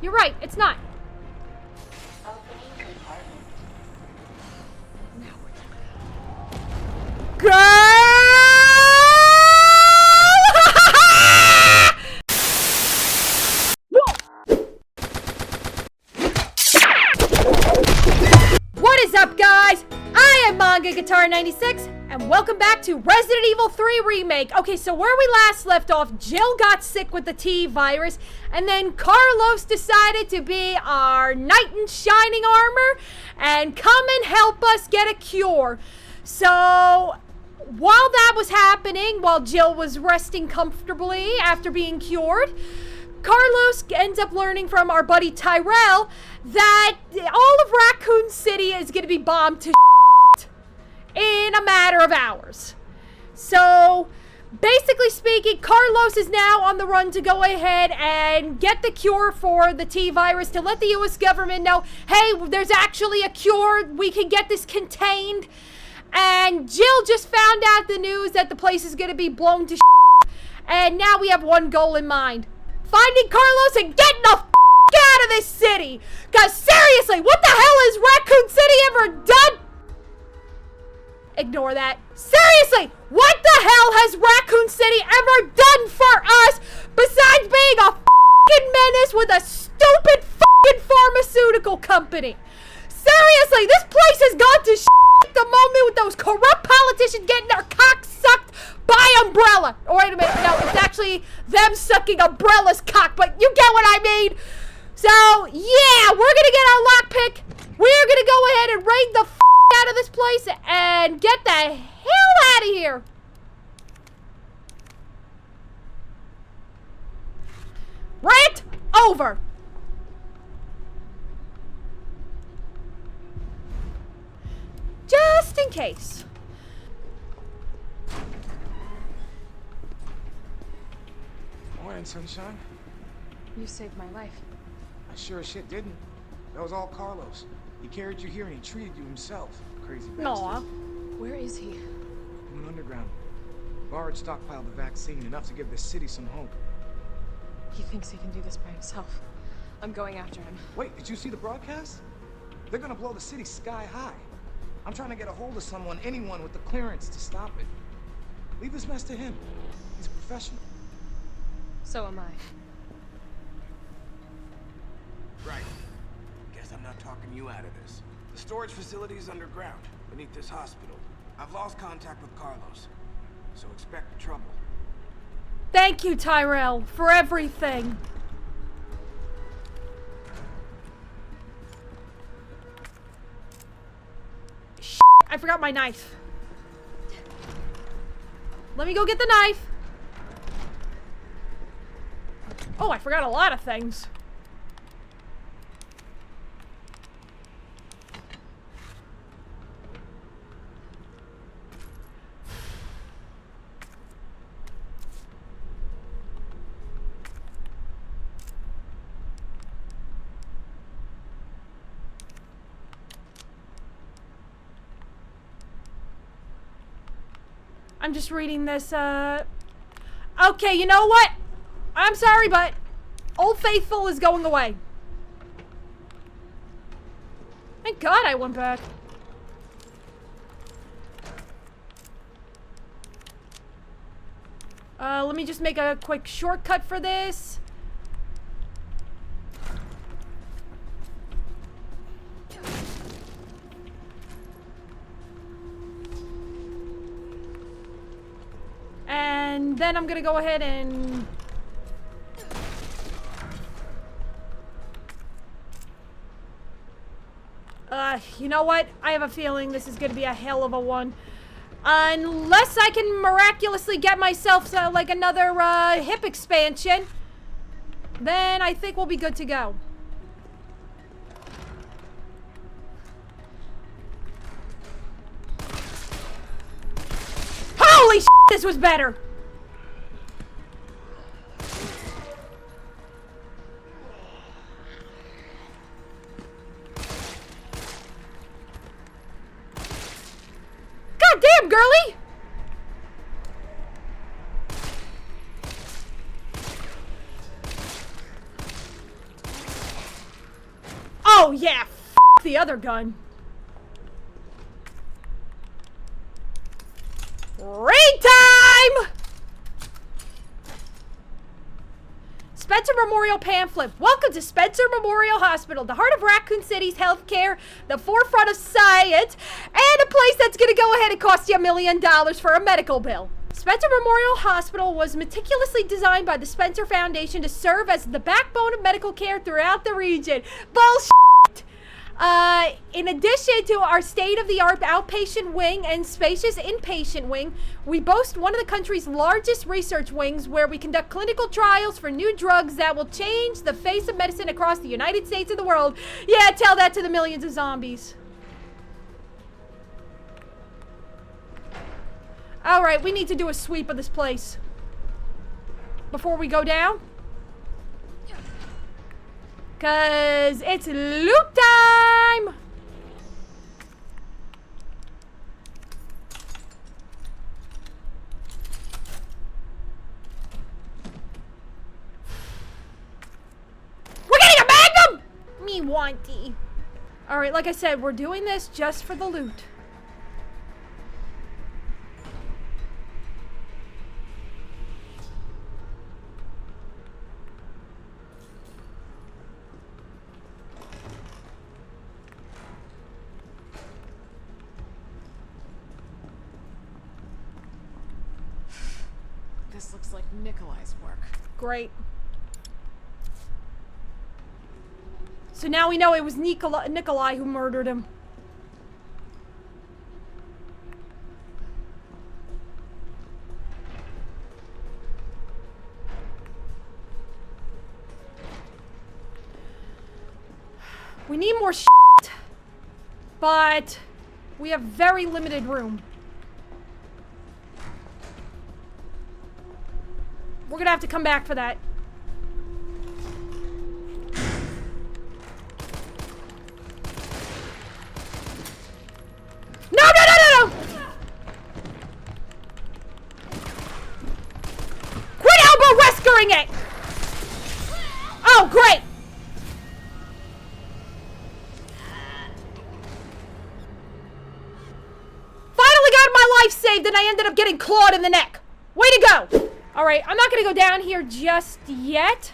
You're right, it's not. Opening compartment. Now we're Girl! What is up, guys? I am mangagcosplay, and welcome back to Resident Evil 3 Remake. Okay, so where we last left off, Jill got sick with the T virus, and then Carlos decided to be our knight in shining armor and come and help us get a cure. So, while that was happening, while Jill was resting comfortably after being cured, Carlos ends up learning from our buddy Tyrell that all of Raccoon City is going to be bombed to in a matter of hours. So, basically speaking, Carlos is now on the run to go ahead and get the cure for the T virus to let the US government know, hey, there's actually a cure, we can get this contained. And Jill just found out the news that the place is going to be blown to and now we have one goal in mind. Finding Carlos and getting the out of this city. Cause seriously, what the hell has Raccoon City ever done? Ignore that. Seriously, what the hell has Raccoon City ever done for us besides being a menace with a stupid pharmaceutical company? Seriously, this place has gone to at the moment with those corrupt politicians getting their cock sucked by Umbrella. Or wait a minute, no, it's actually them sucking Umbrella's cock, but you get what I mean. So, yeah, we're gonna get our lockpick. We're gonna go ahead and raid the out of this place and get the hell out of here. Rant over. Just in case. Morning, sunshine. You saved my life. I sure as shit didn't. That was all Carlos. He carried you here and he treated you himself. Crazy bastard. Aw. Where is he? He went underground. Bard stockpiled the vaccine, enough to give this city some hope. He thinks he can do this by himself. I'm going after him. Wait, did you see the broadcast? They're gonna blow the city sky high. I'm trying to get a hold of someone, anyone with the clearance to stop it. Leave this mess to him. He's a professional. So am I. Right. Guess I'm not talking you out of this. The storage facility is underground, beneath this hospital. I've lost contact with Carlos, so expect trouble. Thank you, Tyrell, for everything. Shit, I forgot my knife. Let me go get the knife. Oh, I forgot a lot of things. I'm just reading this, Okay, you know what? I'm sorry, but Old Faithful is going away. Thank God I went back. Let me just make a quick shortcut for this. And then I'm gonna go ahead and you know what? I have a feeling this is gonna be a hell of a one. Unless I can miraculously get myself like another hip expansion, then I think we'll be good to go. Holy shit, this was better! God damn, girly! Oh, yeah, f the other gun. Raid time! Spencer Memorial Pamphlet. Welcome to Spencer Memorial Hospital, the heart of Raccoon City's healthcare, the forefront of science, and a place that's gonna go ahead and cost you $1 million for a medical bill. Spencer Memorial Hospital was meticulously designed by the Spencer Foundation to serve as the backbone of medical care throughout the region. Bullshit! In addition to our state-of-the-art outpatient wing and spacious inpatient wing, we boast one of the country's largest research wings where we conduct clinical trials for new drugs that will change the face of medicine across the United States and the world. Yeah, tell that to the millions of zombies. Alright, we need to do a sweep of this place before we go down. Cause it's loot time! We're getting a magnum! Me wanty. Alright, like I said, we're doing this just for the loot. This looks like Nikolai's work. Great. So now we know it was Nikolai who murdered him. We need more shit, but we have very limited room. We're gonna have to come back for that. No, no, no, no, no! Quit elbow rescuing it! Oh, great! Finally got my life saved and I ended up getting clawed in the neck. Way to go! Alright, I'm not gonna go down here just yet.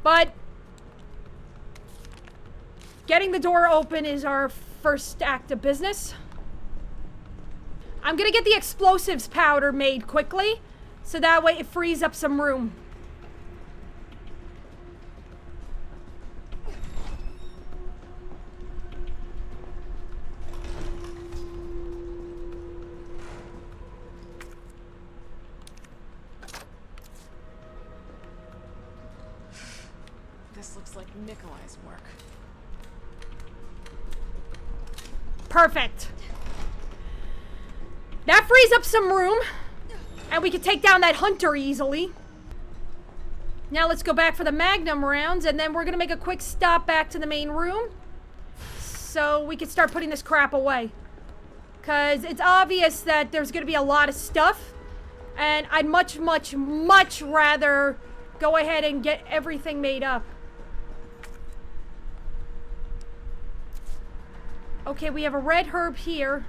But getting the door open is our first act of business. I'm gonna get the explosives powder made quickly, so that way it frees up some room. This looks like Nikolai's work. Perfect. That frees up some room, and we can take down that hunter easily. Now let's go back for the magnum rounds, and then we're gonna make a quick stop back to the main room so we can start putting this crap away. Because it's obvious that there's gonna be a lot of stuff, and I'd much, much, much rather go ahead and get everything made up. Okay, we have a red herb here.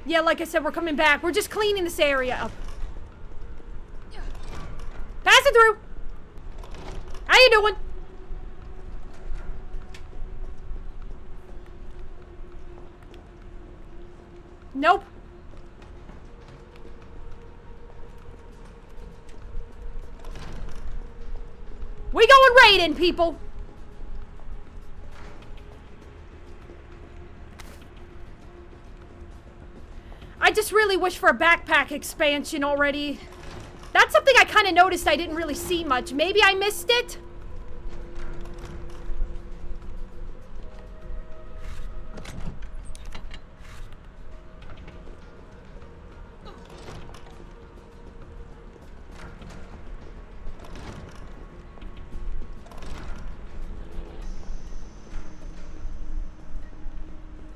Yeah, like I said, we're coming back. We're just cleaning this area up. Pass it through. How you doing? Nope. We going raiding, people. I just really wish for a backpack expansion already. That's something I kind of noticed I didn't really see much. Maybe I missed it?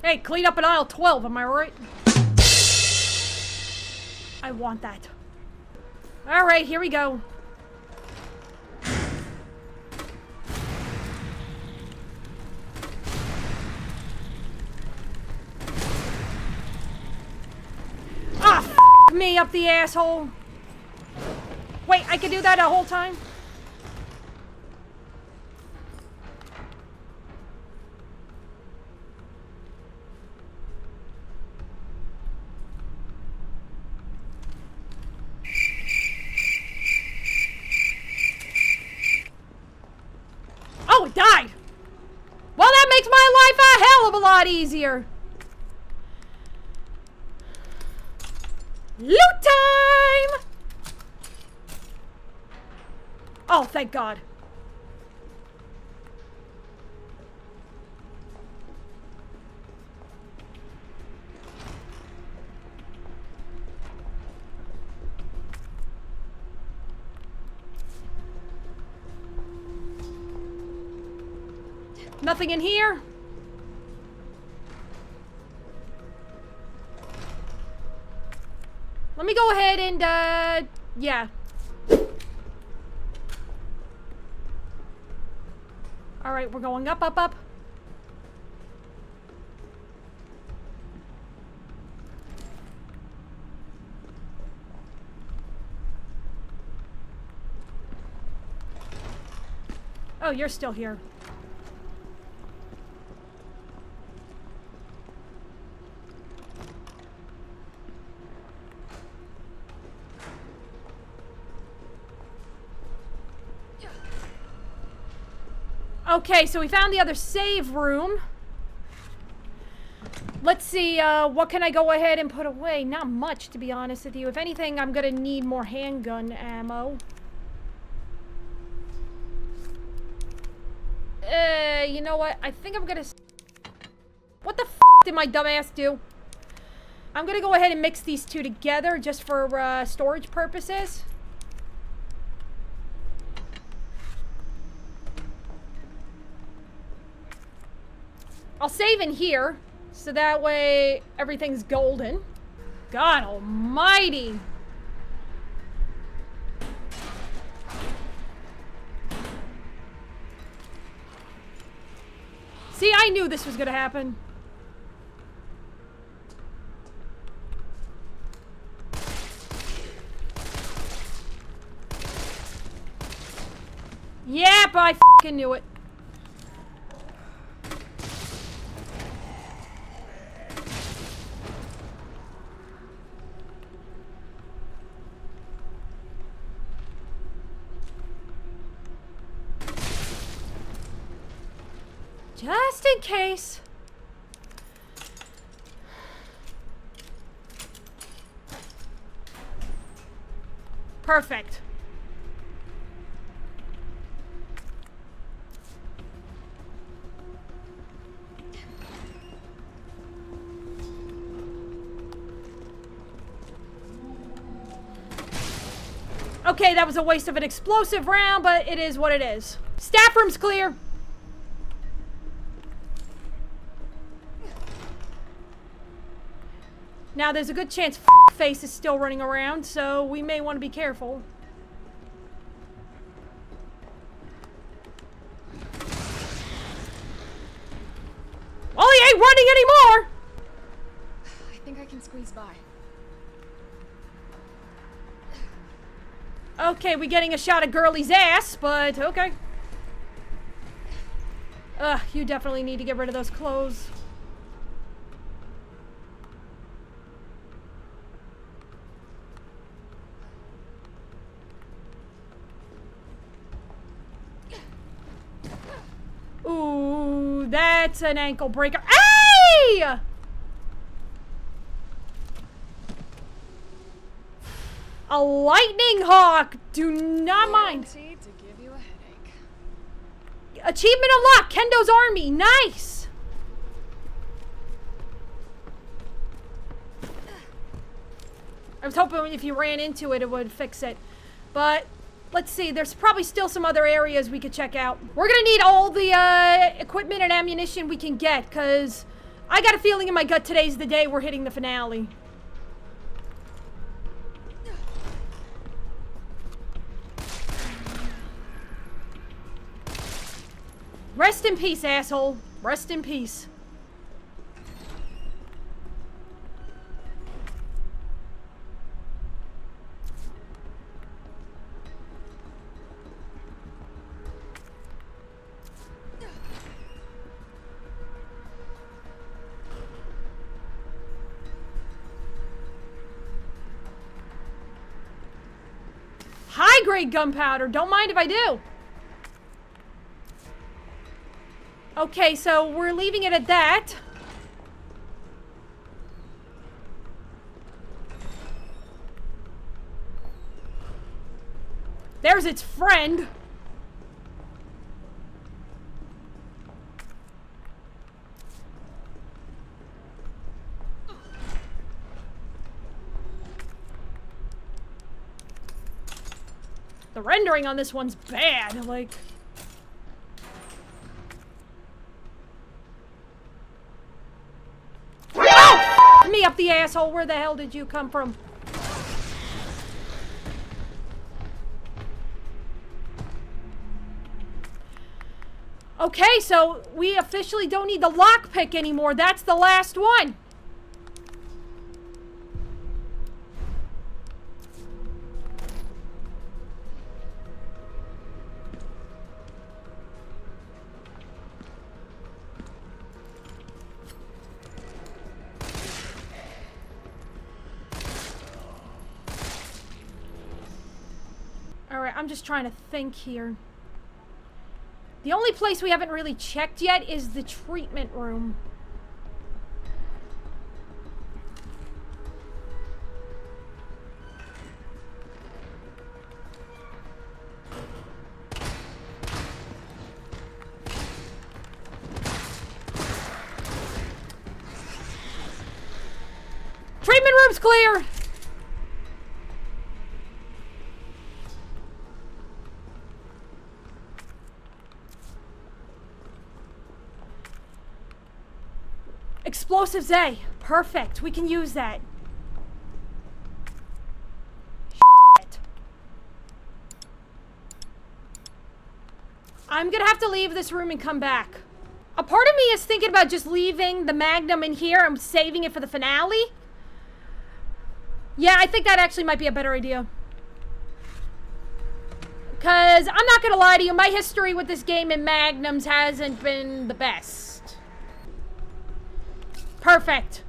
Hey, clean up in aisle 12, am I right? I want that. Alright, here we go. Ah, f me up the asshole. Wait, I could do that the whole time? Oh, it died! Well, that makes my life a hell of a lot easier. Loot time! Oh, thank God. Nothing in here? Let me go ahead and, yeah. Alright, we're going up, up, up. Oh, you're still here. Okay, so we found the other save room. Let's see, what can I go ahead and put away? Not much, to be honest with you. If anything, I'm gonna need more handgun ammo. You know what? I think I'm gonna... What the f*** did my dumbass do? I'm gonna go ahead and mix these two together just for, storage purposes. I'll save in here, so that way everything's golden. God almighty! See, I knew this was gonna happen. Yep, I f***ing knew it. Just in case. Perfect. Okay, that was a waste of an explosive round, but it is what it is. Staff room's clear. Now, there's a good chance face is still running around, so we may want to be careful. Well, he ain't running anymore! I think I can squeeze by. Okay, we're getting a shot of Girly's ass, but okay. Ugh, you definitely need to get rid of those clothes. Ooh, that's an ankle breaker. Hey! A lightning hawk. Do not mind. Guaranteed to give you a headache. Achievement unlocked. Kendo's army. Nice. I was hoping if you ran into it, it would fix it. But let's see. There's probably still some other areas we could check out. We're gonna need all the equipment and ammunition we can get, because I got a feeling in my gut today's the day we're hitting the finale. Rest in peace, asshole. Rest in peace. High-grade gunpowder. Don't mind if I do. Okay, so we're leaving it at that. There's its friend. The rendering on this one's bad, like... Oh! F me up the asshole! Where the hell did you come from? Okay, so we officially don't need the lockpick anymore. That's the last one. Alright, I'm just trying to think here. The only place we haven't really checked yet is the treatment room. Treatment room's clear! Explosives A. Perfect. We can use that. Shit. I'm gonna have to leave this room and come back. A part of me is thinking about just leaving the Magnum in here and saving it for the finale. Yeah, I think that actually might be a better idea. Because, I'm not gonna lie to you, my history with this game and Magnums hasn't been the best. Perfect.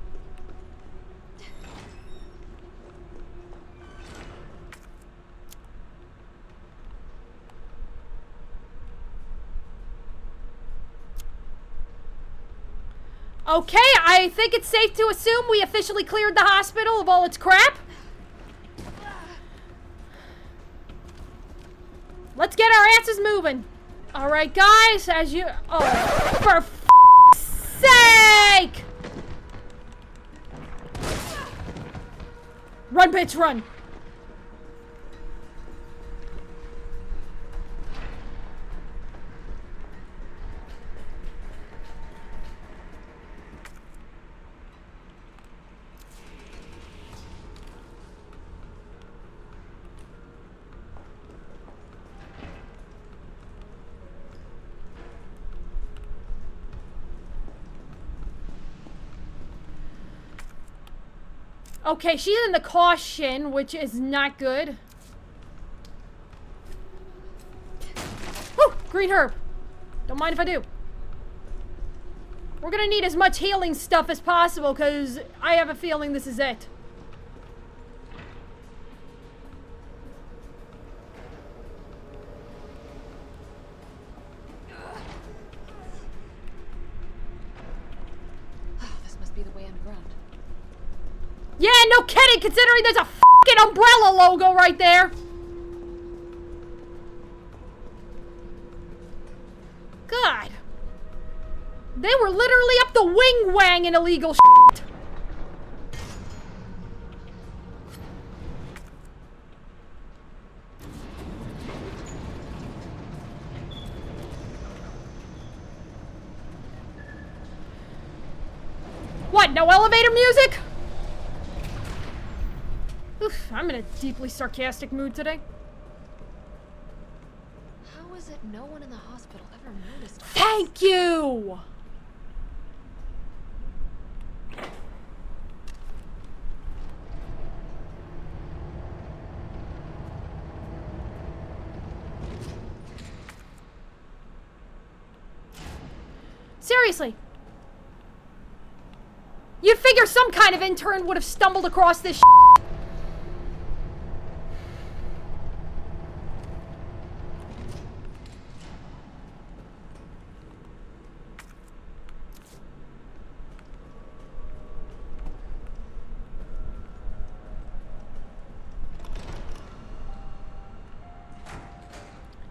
Okay, I think it's safe to assume we officially cleared the hospital of all its crap. Let's get our asses moving. All right, guys, as you... Oh, for f***'s sake! Run, bitch, run! Okay, she's in the caution, which is not good. Woo! Green herb. Don't mind if I do. We're gonna need as much healing stuff as possible, because I have a feeling this is it. This must be the way underground. Yeah, no kidding, considering there's a fucking umbrella logo right there. God. They were literally up the wing-wang in illegal shit. What, no elevator music? Oof, I'm in a deeply sarcastic mood today. How is it No one in the hospital ever noticed us. Thank you! Seriously. You'd figure some kind of intern would have stumbled across this shit.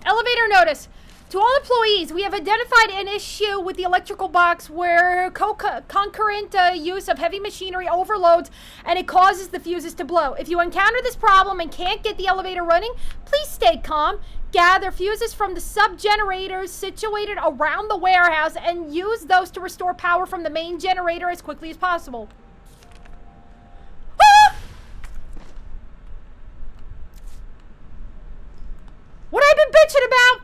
Elevator notice. To all employees, we have identified an issue with the electrical box where concurrent use of heavy machinery overloads and it causes the fuses to blow. If you encounter this problem and can't get the elevator running, please stay calm. Gather fuses from the sub-generators situated around the warehouse and use those to restore power from the main generator as quickly as possible. Ah! What have I been bitching about?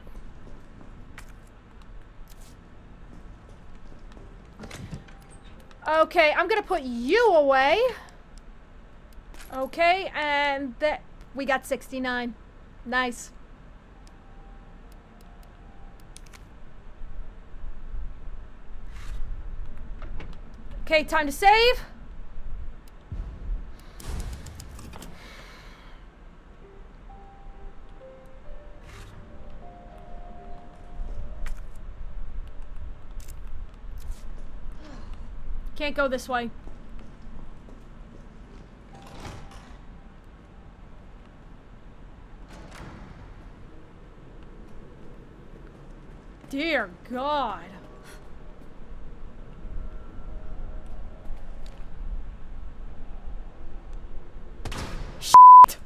Okay, I'm gonna put you away. Okay, and that we got 69. Nice. Okay, time to save. Can't go this way. Dear God. Shit.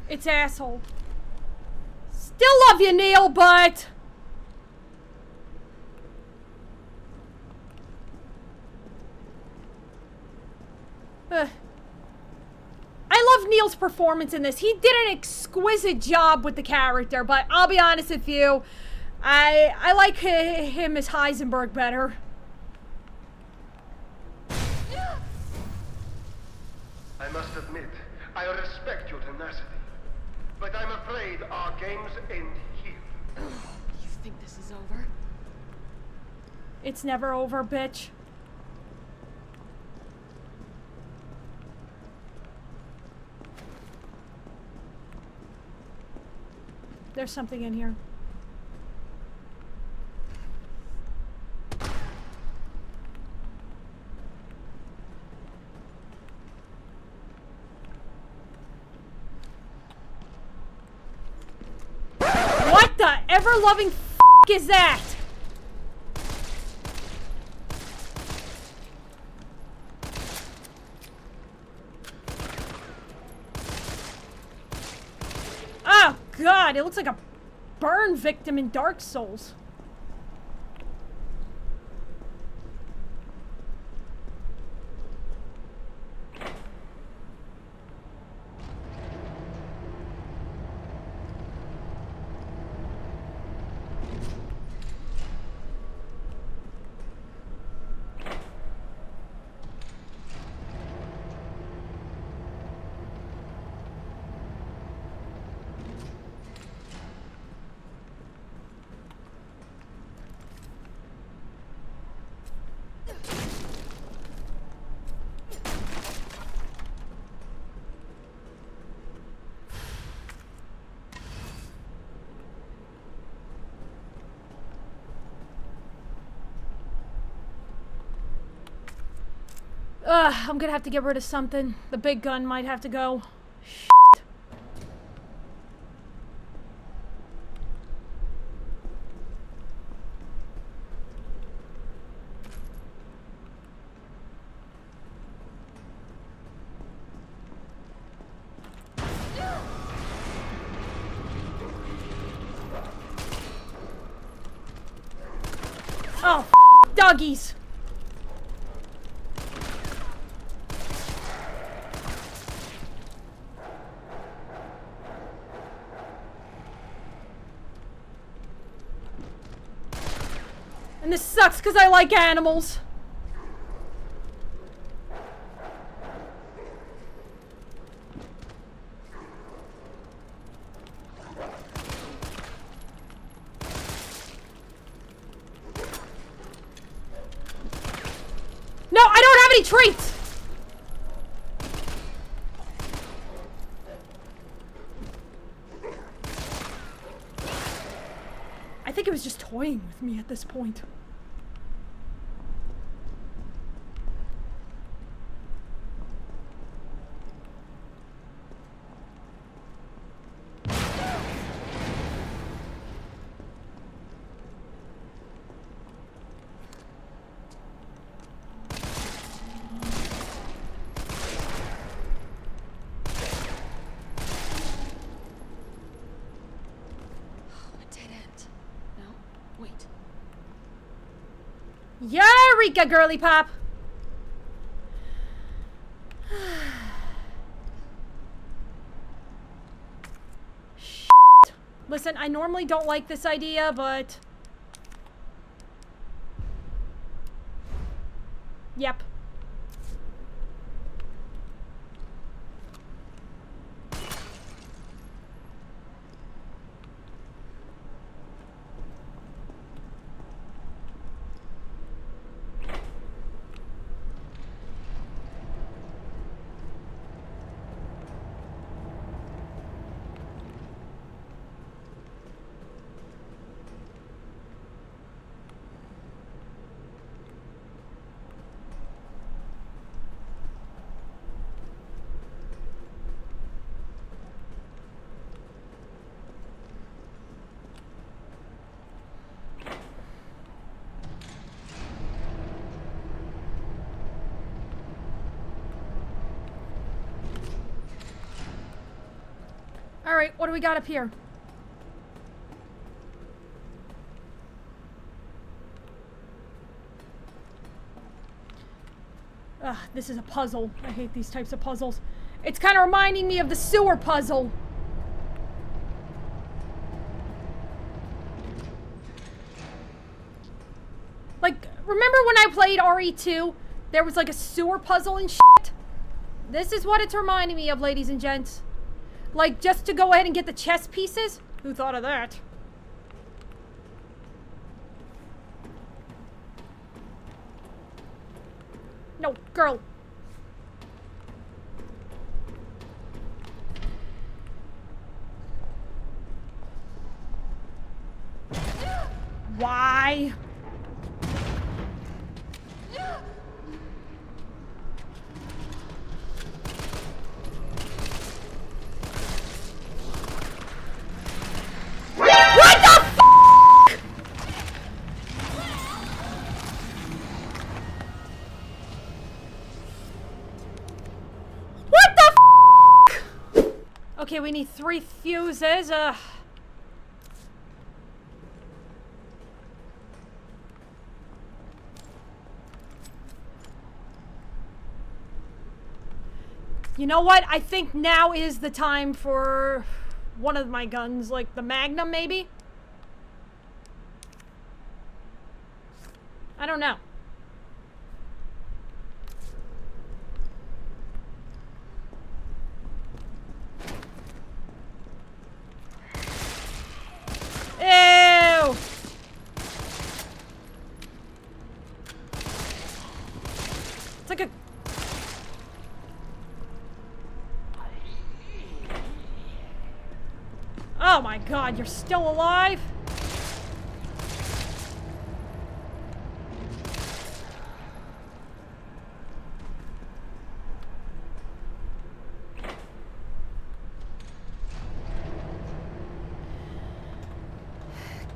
It's asshole. Still love you, Neil, but... I love Neil's performance in this. He did an exquisite job with the character, but I'll be honest with you, I like him as Heisenberg better. I must admit, I respect your tenacity, but I'm afraid our games end here. You think this is over? It's never over, bitch. There's something in here. What the ever-loving f*** is that? Oh God, it looks like a burn victim in Dark Souls. I'm gonna have to get rid of something. The big gun might have to go. Shit. Oh, doggies. And this sucks because I like animals. No, I don't have any traits! I think it was just toying with me at this point. Eureka, girly pop! Shit. Listen, I normally don't like this idea, but... Yep. Alright, what do we got up here? Ugh, this is a puzzle. I hate these types of puzzles. It's kind of reminding me of the sewer puzzle. Like, remember when I played RE2? There was like a sewer puzzle and shit? This is what it's reminding me of, ladies and gents. Like, just to go ahead and get the chess pieces? Who thought of that? No, girl. Why? Okay, we need 3 fuses. You know what? I think now is the time for one of my guns, like the Magnum, maybe? I don't know. Ew! It's like a... Oh my god, you're still alive?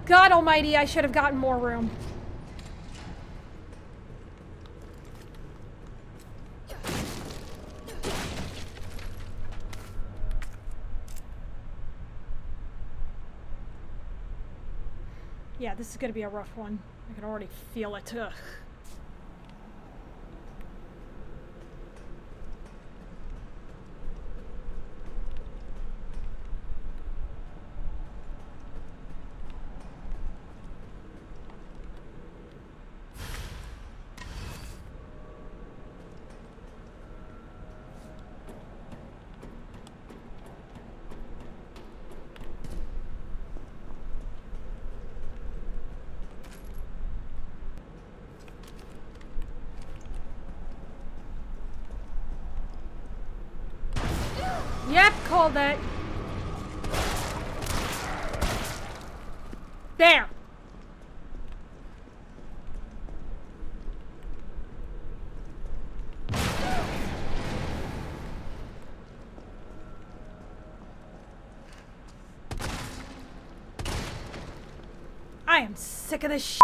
God almighty, I should have gotten more room. Yeah, this is gonna be a rough one. I can already feel it. Ugh. called that. There. I am sick of this shit.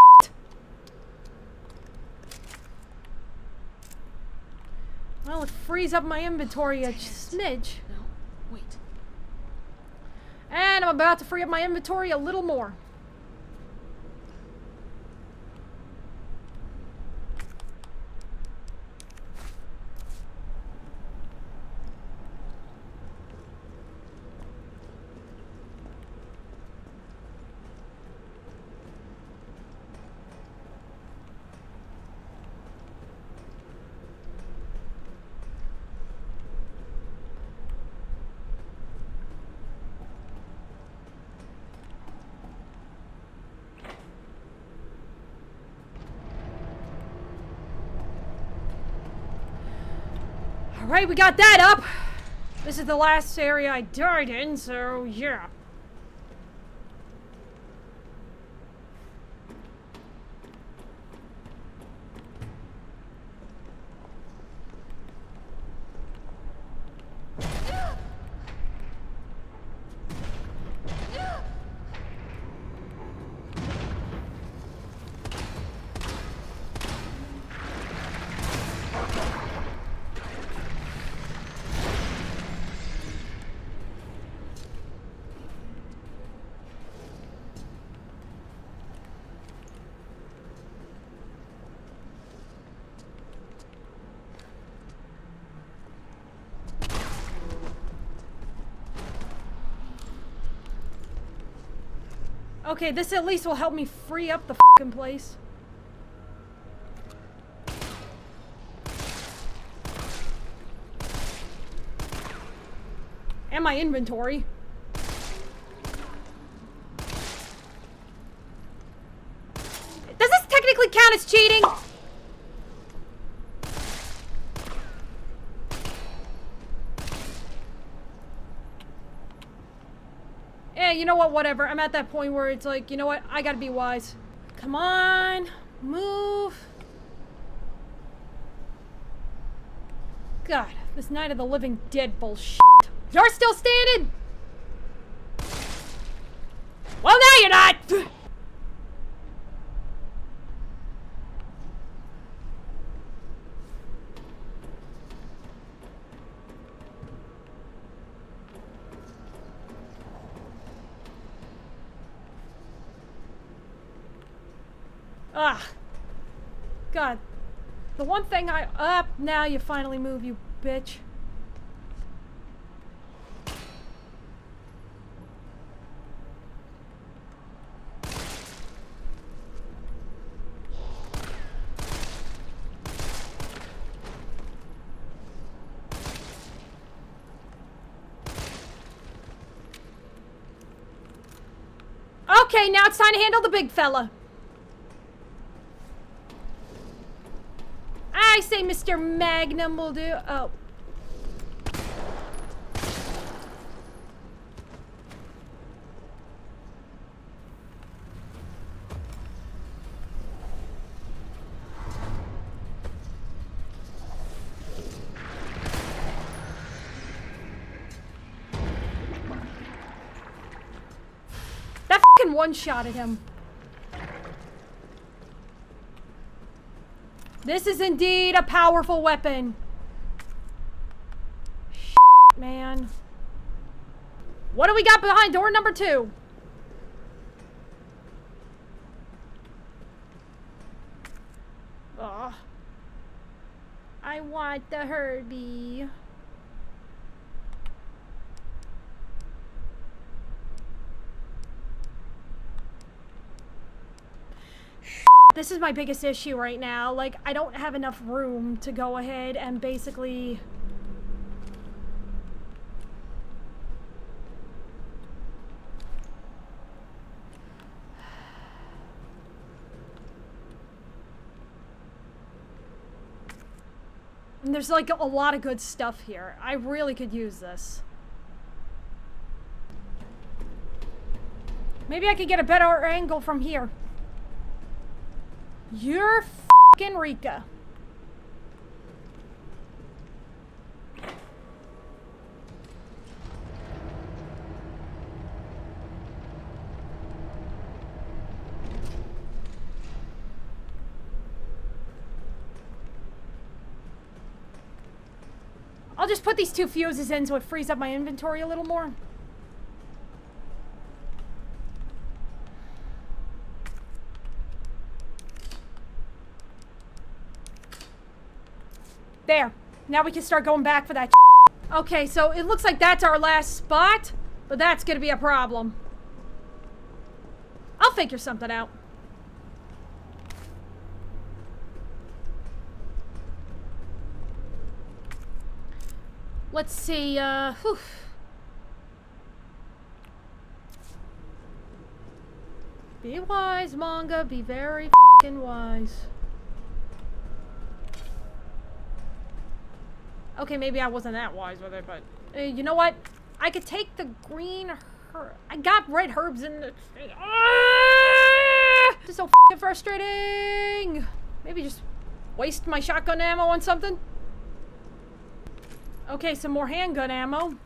Well, it frees up my inventory a smidge. No, wait. And I'm about to free up my inventory a little more. Alright, we got that up. This is the last area I died in, so yeah. Okay, this at least will help me free up the fucking place. And my inventory. Does this technically count as cheating? Yeah, you know what, whatever. I'm at that point where it's like, you know what, I gotta be wise. Come on, move. God, this Night of the Living Dead bullshit. You're still standing? Well, now you're not! Ah, God, the one thing now you finally move, you bitch. Okay, now it's time to handle the big fella. I say Mr. Magnum will do. Oh. That fucking one-shotted him. This is indeed a powerful weapon. Shit, man. What do we got behind door number 2? Ugh. I want the Herbie. This is my biggest issue right now. Like, I don't have enough room to go ahead and basically... And there's like a lot of good stuff here. I really could use this. Maybe I could get a better angle from here. You're f***ing Rika. I'll just put these 2 fuses in so it frees up my inventory a little more. There. Now we can start going back for that. Okay, so it looks like that's our last spot, but that's gonna be a problem. I'll figure something out. Let's see, whew. Be wise, manga. Be very f***ing wise. Okay, maybe I wasn't that wise with it, but... you know what? I could take the green herb. I got red herbs in the... Ah! This is so f***ing frustrating! Maybe just waste my shotgun ammo on something? Okay, some more handgun ammo.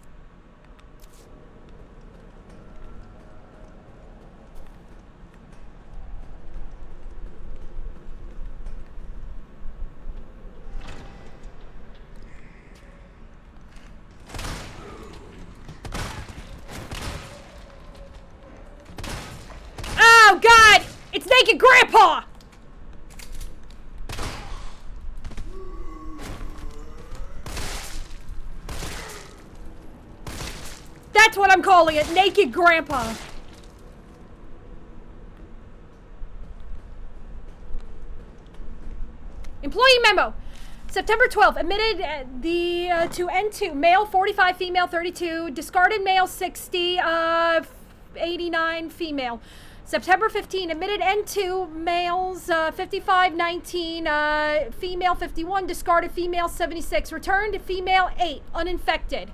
Oh, God! It's Naked Grandpa! That's what I'm calling it, Naked Grandpa. Employee memo. September 12th, admitted to N2, male 45, female 32, discarded male 60, 89, female. September 15, admitted N2, males 55, 19, female 51, discarded female 76, returned female 8, uninfected.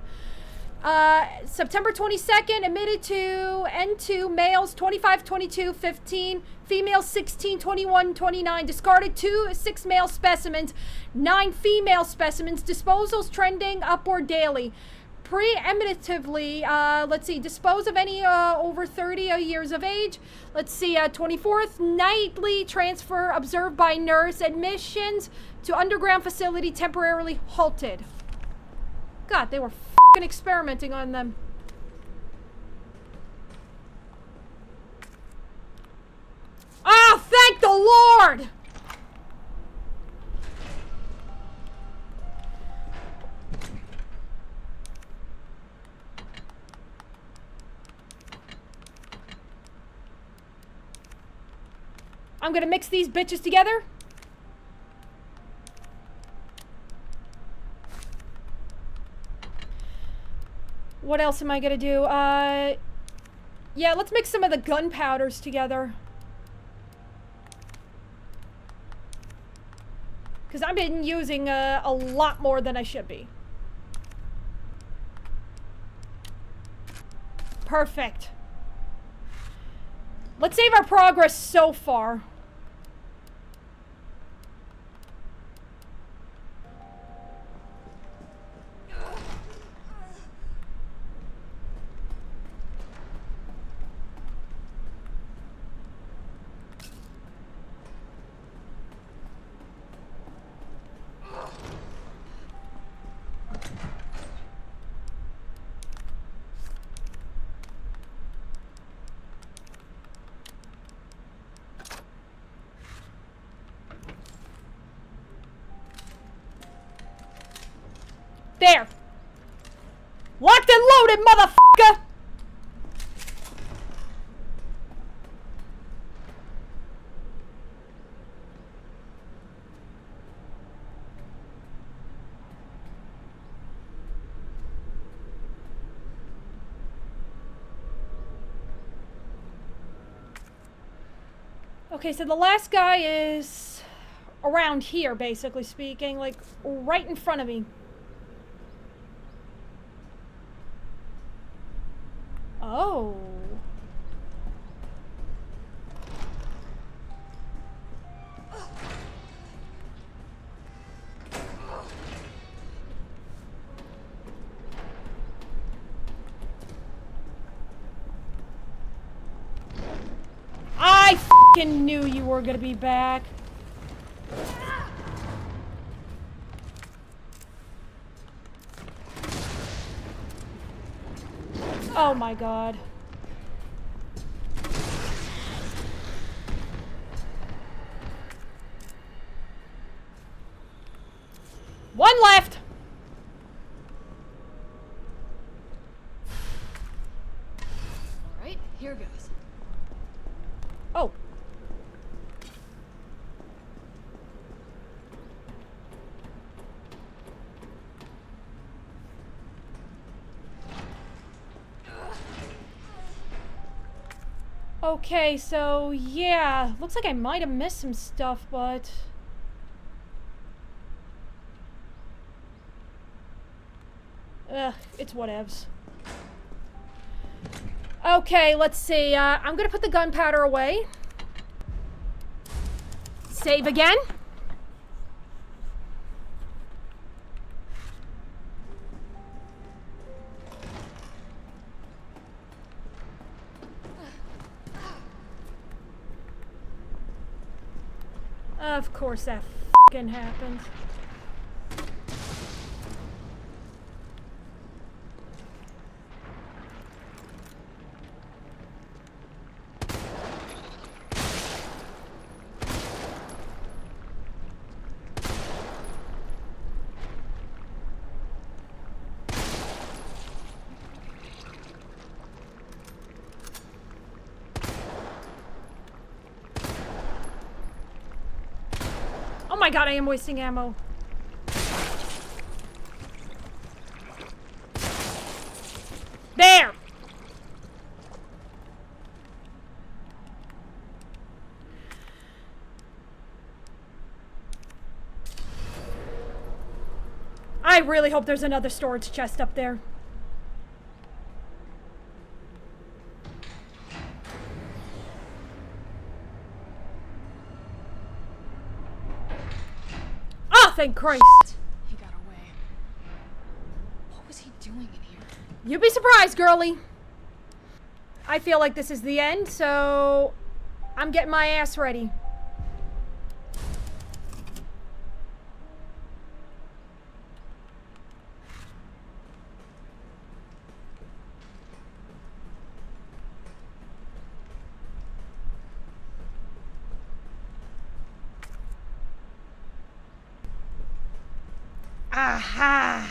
September 22nd, admitted to N2, males 25, 22, 15, females 16, 21, 29, discarded 6 male specimens, 9 female specimens, disposals trending upward daily. Preemptively, let's see, dispose of any over 30 years of age. Let's see, 24th, nightly transfer observed by nurse. Admissions to underground facility temporarily halted. God, they were f***ing experimenting on them. Oh, thank the Lord! I'm gonna mix these bitches together. What else am I gonna do? Yeah, let's mix some of the gunpowders together. Because I've been using a lot more than I should be. Perfect. Let's save our progress so far. There! Locked and loaded, motherfucker! Okay, so the last guy is around here, basically speaking, like right in front of me. Oh. fucking knew you were gonna be back. Oh my god. One left! Alright, here goes. Oh. Okay, so yeah, looks like I might have missed some stuff, but it's whatevs. Okay, let's see. I'm gonna put the gunpowder away. Save again. Of course that f***ing happens. Oh my god, I am wasting ammo. There! I really hope there's another storage chest up there. Thank Christ. He got away. What was he doing in here? You'd be surprised, girlie. I feel like this is the end, so I'm getting my ass ready. Aha!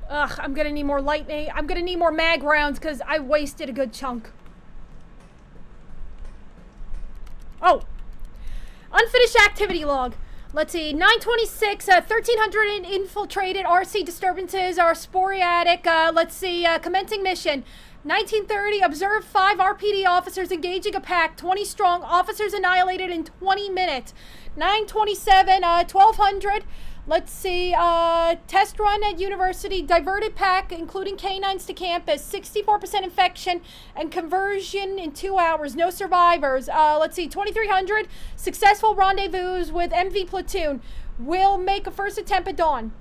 Ugh, I'm gonna need more lightning. I'm gonna need more mag rounds because I wasted a good chunk. Oh! Unfinished activity log. Let's see, 926, 1,300 infiltrated RC disturbances are sporadic. Let's see, commencing mission. 1930, observed 5 RPD officers engaging a pack, 20 strong, officers annihilated in 20 minutes. 927, 1,200, let's see, test run at university, diverted pack, including canines to campus, 64% infection and conversion in 2 hours, no survivors. Let's see, 2,300, successful rendezvous with MV platoon, will make a first attempt at dawn.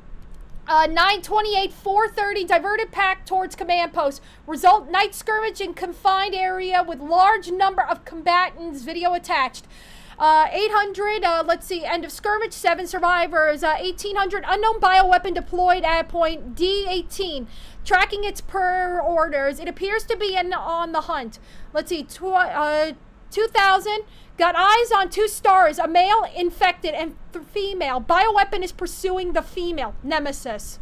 928, 430, diverted pack towards command post. Result, night skirmish in confined area with large number of combatants, video attached. 800, let's see, end of skirmish, 7 survivors. 1800, unknown bioweapon deployed at point D18. Tracking its per orders. It appears to be on the hunt. Let's see, 2000, got eyes on 2 stars, a male infected and female. Bioweapon is pursuing the female, Nemesis.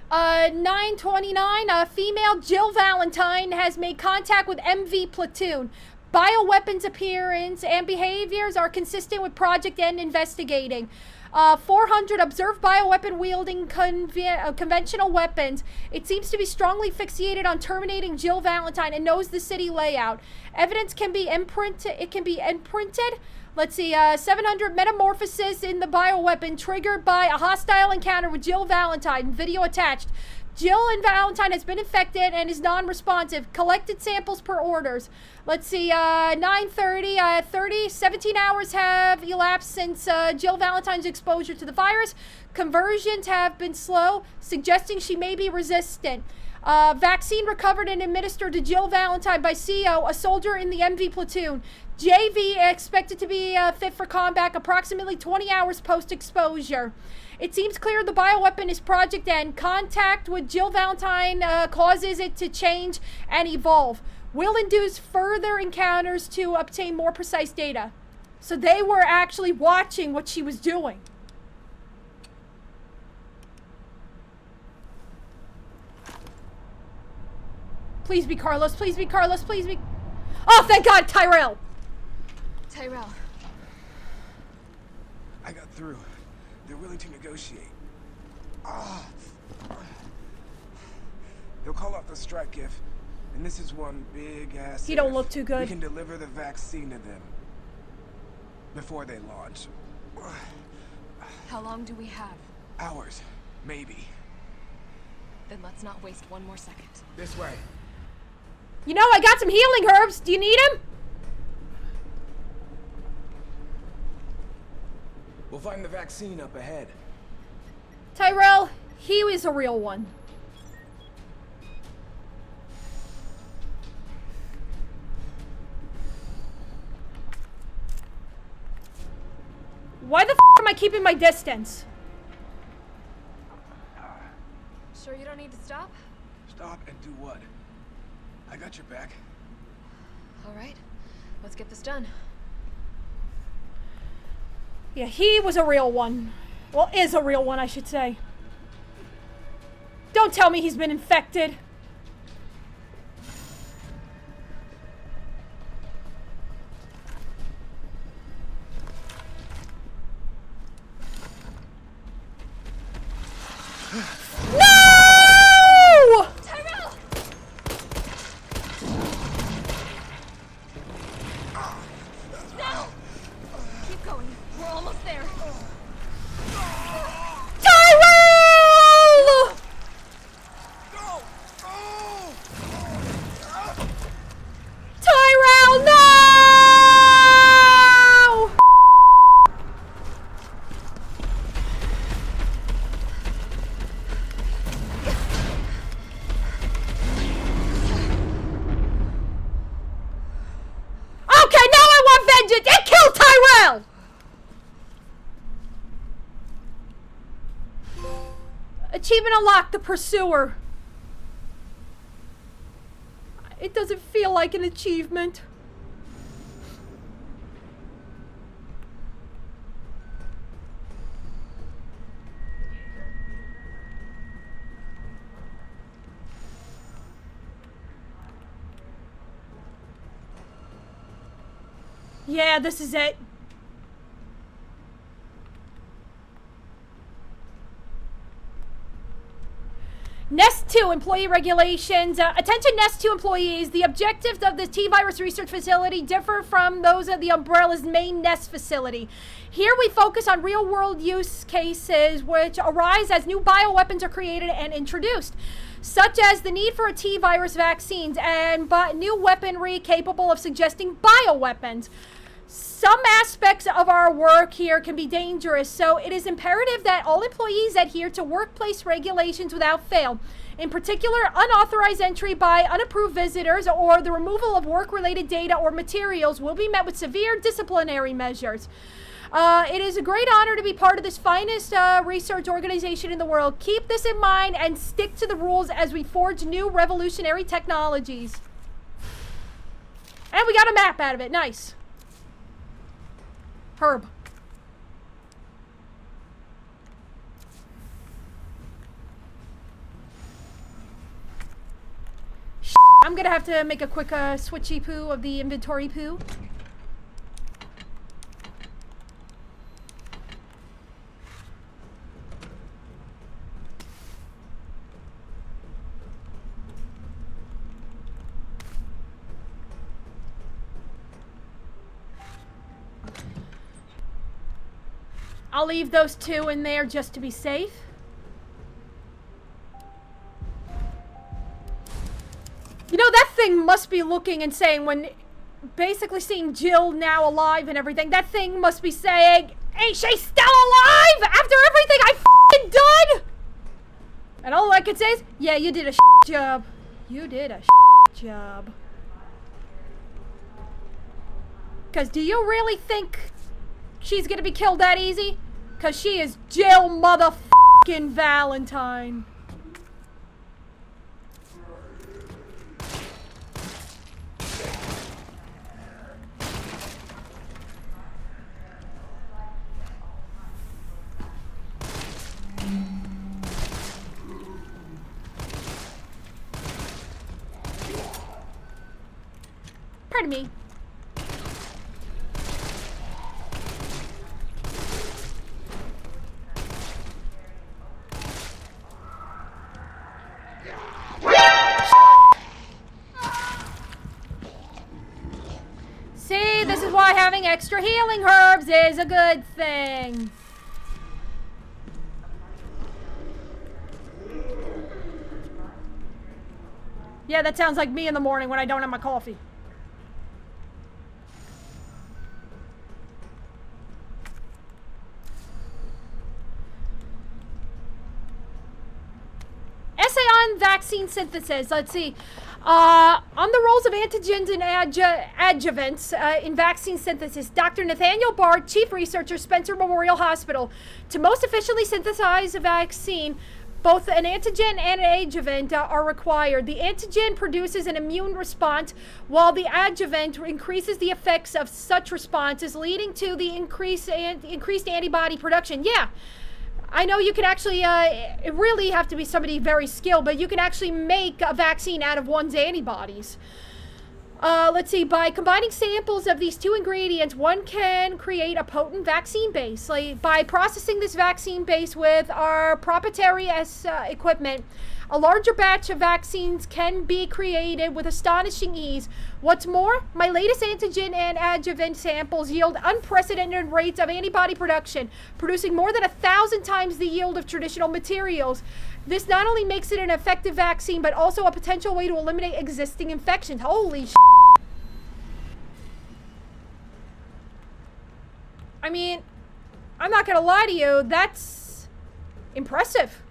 929, female Jill Valentine has made contact with MV platoon. Bioweapons appearance and behaviors are consistent with Project N investigating. 400, observed bioweapon wielding conventional weapons. It seems to be strongly fixated on terminating Jill Valentine and knows the city layout. Evidence can be imprinted. It can be imprinted. Let's see, 700, metamorphosis in the bioweapon triggered by a hostile encounter with Jill Valentine. Video attached. Jill and Valentine has been infected and is non-responsive. Collected samples per orders. Let's see, 9:30, 17 hours have elapsed since Jill Valentine's exposure to the virus. Conversions have been slow, suggesting she may be resistant. Vaccine recovered and administered to Jill Valentine by CO, a soldier in the MV platoon. JV expected to be fit for combat approximately 20 hours post-exposure. It seems clear the bioweapon is Project N. Contact with Jill Valentine causes it to change and evolve. Will induce further encounters to obtain more precise data. So they were actually watching what she was doing. Please be Carlos, please be Carlos, please be... Oh, thank God, Tyrell! Tyrell. I got through. They're willing to negotiate. They'll call off the strike if, and this is one big ass. He don't if, look too good. We can deliver the vaccine to them before they launch. How long do we have? Hours, maybe. Then let's not waste one more second. This way. You know, I got some healing herbs. Do you need them? We'll find the vaccine up ahead. Tyrell, he was a real one. Why the f am I keeping my distance? Sure you don't need to stop? Stop and do what? I got your back. All right, let's get this done. Yeah, he was a real one. Well, is a real one, I should say. Don't tell me he's been infected. No! Tyrell! No! Keep going. We're almost there. Tyrell! Tyrell, no! Okay, now I want vengeance and kill Tyrell! Achievement unlocked, the Pursuer. It doesn't feel like an achievement. Yeah, this is it. Nest 2 employee regulations. Attention Nest 2 employees. The objectives of the T-Virus research facility differ from those of the Umbrella's main Nest facility. Here we focus on real-world use cases which arise as new bioweapons are created and introduced, such as the need for a T-Virus vaccines and new weaponry capable of suggesting bioweapons. Some aspects of our work here can be dangerous, so it is imperative that all employees adhere to workplace regulations without fail. In particular, unauthorized entry by unapproved visitors or the removal of work-related data or materials will be met with severe disciplinary measures. It is a great honor to be part of this finest research organization in the world. Keep this in mind and stick to the rules as we forge new revolutionary technologies. And we got a map out of it. Nice. Herb. I'm gonna have to make a quick switchy poo of the inventory poo. I'll leave those two in there just to be safe. thing must be looking and saying, when basically seeing Jill now alive and everything, that thing must be saying, ain't she still alive after everything I f***ing done? And all I can say is, yeah, you did a job. You did a job. Because do you really think she's gonna be killed that easy? Because she is Jill motherfucking Valentine. Pardon me. See, this is why having extra healing herbs is a good thing. Yeah, that sounds like me in the morning when I don't have my coffee. Essay on vaccine synthesis. Let's see. On the roles of antigens and adjuvants in vaccine synthesis, Dr. Nathaniel Bard, Chief Researcher, Spencer Memorial Hospital. To most efficiently synthesize a vaccine, both an antigen and an adjuvant are required. The antigen produces an immune response, while the adjuvant increases the effects of such responses, leading to the increased antibody production. Yeah. I know you can actually, it really have to be somebody very skilled, but you can actually make a vaccine out of one's antibodies. Let's see, by combining samples of these two ingredients, one can create a potent vaccine base. Like, by processing this vaccine base with our proprietary equipment, a larger batch of vaccines can be created with astonishing ease. What's more, my latest antigen and adjuvant samples yield unprecedented rates of antibody production, producing more than 1,000 times the yield of traditional materials. This not only makes it an effective vaccine, but also a potential way to eliminate existing infections. Holy sh**. I mean, I'm not gonna lie to you, that's impressive.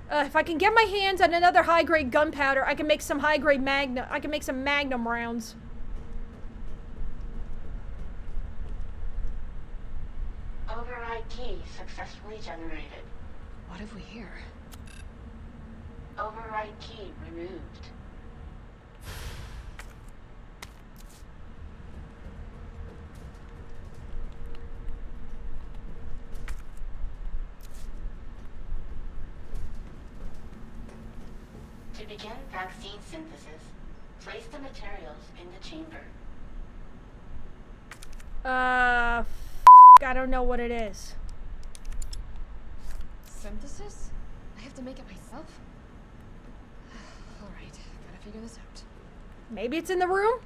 If I can get my hands on another high-grade gunpowder, I can make some high-grade magnum. I can make some magnum rounds. Override key successfully generated. What have we here? Override key removed. To begin vaccine synthesis, place the materials in the chamber. I don't know what it is. Synthesis? I have to make it myself? Alright, gotta figure this out. Maybe it's in the room?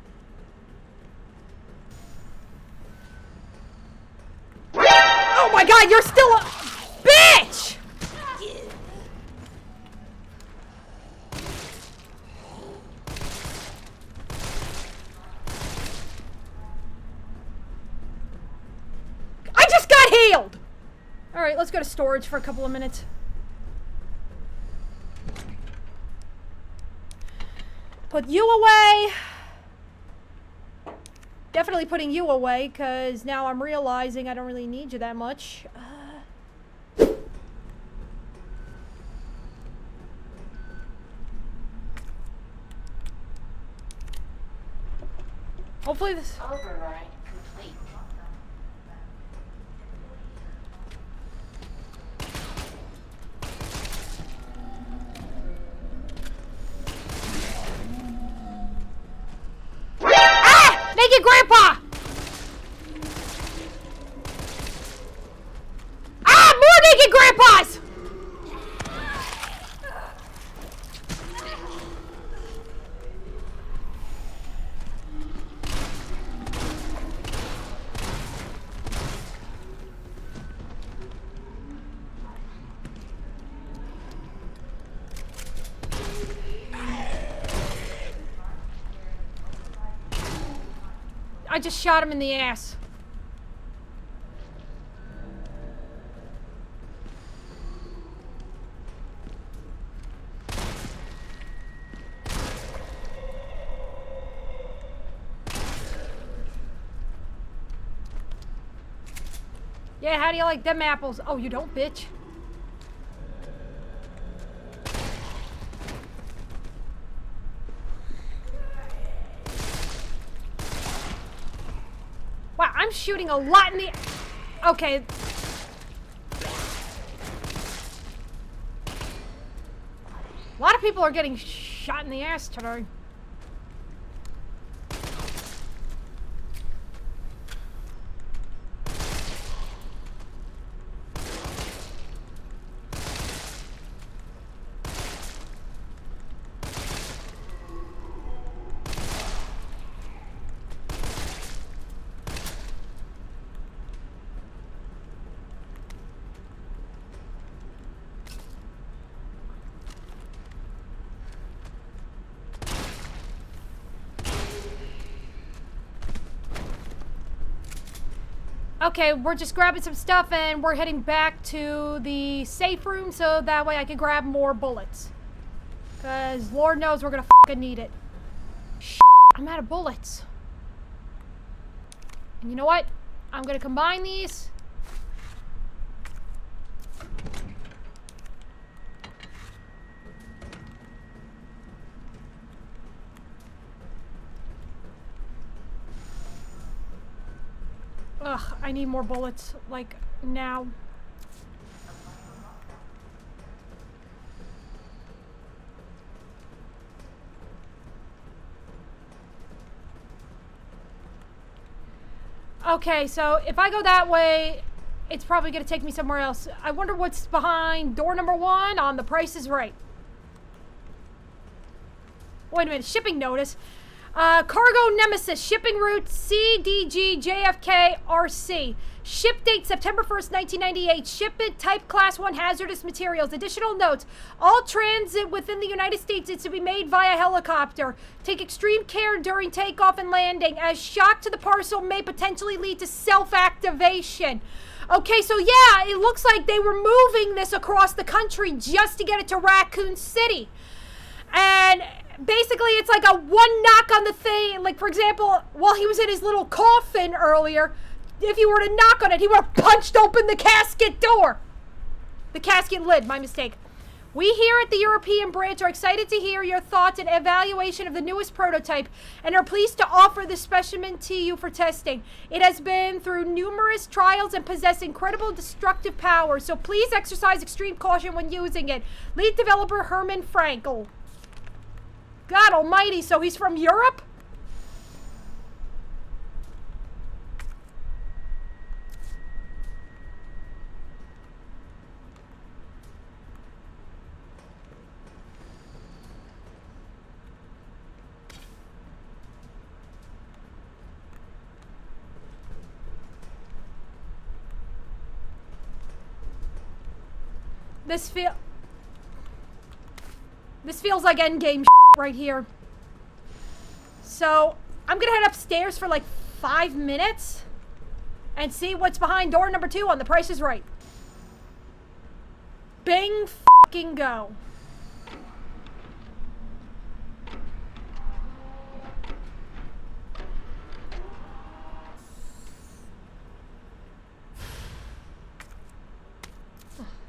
Oh my god, you're still a bitch! I just got healed! Alright, let's go to storage for a couple of minutes. Put you away. Definitely putting you away, because now I'm realizing I don't really need you that much. Hopefully this... Override complete. Ah! Naked Grandpa! Ah! More naked grandpas! I just shot him in the ass. Yeah, how do you like them apples? Oh, you don't, bitch. Wow, I'm shooting a lot in the... Okay. A lot of people are getting shot in the ass today. Okay, we're just grabbing some stuff and we're heading back to the safe room so that way I can grab more bullets. Because Lord knows we're gonna fucking need it. Shit, I'm out of bullets. And you know what? I'm gonna combine these. Ugh, I need more bullets, like, now. Okay, so if I go that way, it's probably gonna take me somewhere else. I wonder what's behind door number 1 on The Price is Right. Wait a minute, shipping notice. Cargo Nemesis, shipping route CDG-JFK-RC. Ship date September 1st, 1998. Shipment type class 1 hazardous materials. Additional notes. All transit within the United States is to be made via helicopter. Take extreme care during takeoff and landing, as shock to the parcel may potentially lead to self-activation. Okay, so yeah, it looks like they were moving this across the country just to get it to Raccoon City. And basically, it's like a one knock on the thing. Like, for example, while he was in his little coffin earlier, if you were to knock on it, he would have punched open the casket door. The casket lid, my mistake. We here at the European branch are excited to hear your thoughts and evaluation of the newest prototype and are pleased to offer this specimen to you for testing. It has been through numerous trials and possesses incredible destructive power, so please exercise extreme caution when using it. Lead developer Herman Frankel. God almighty, so he's from Europe? This feels like endgame right here. So, I'm gonna head upstairs for like 5 minutes and see what's behind door number 2 on The Price is Right. Bing fucking go.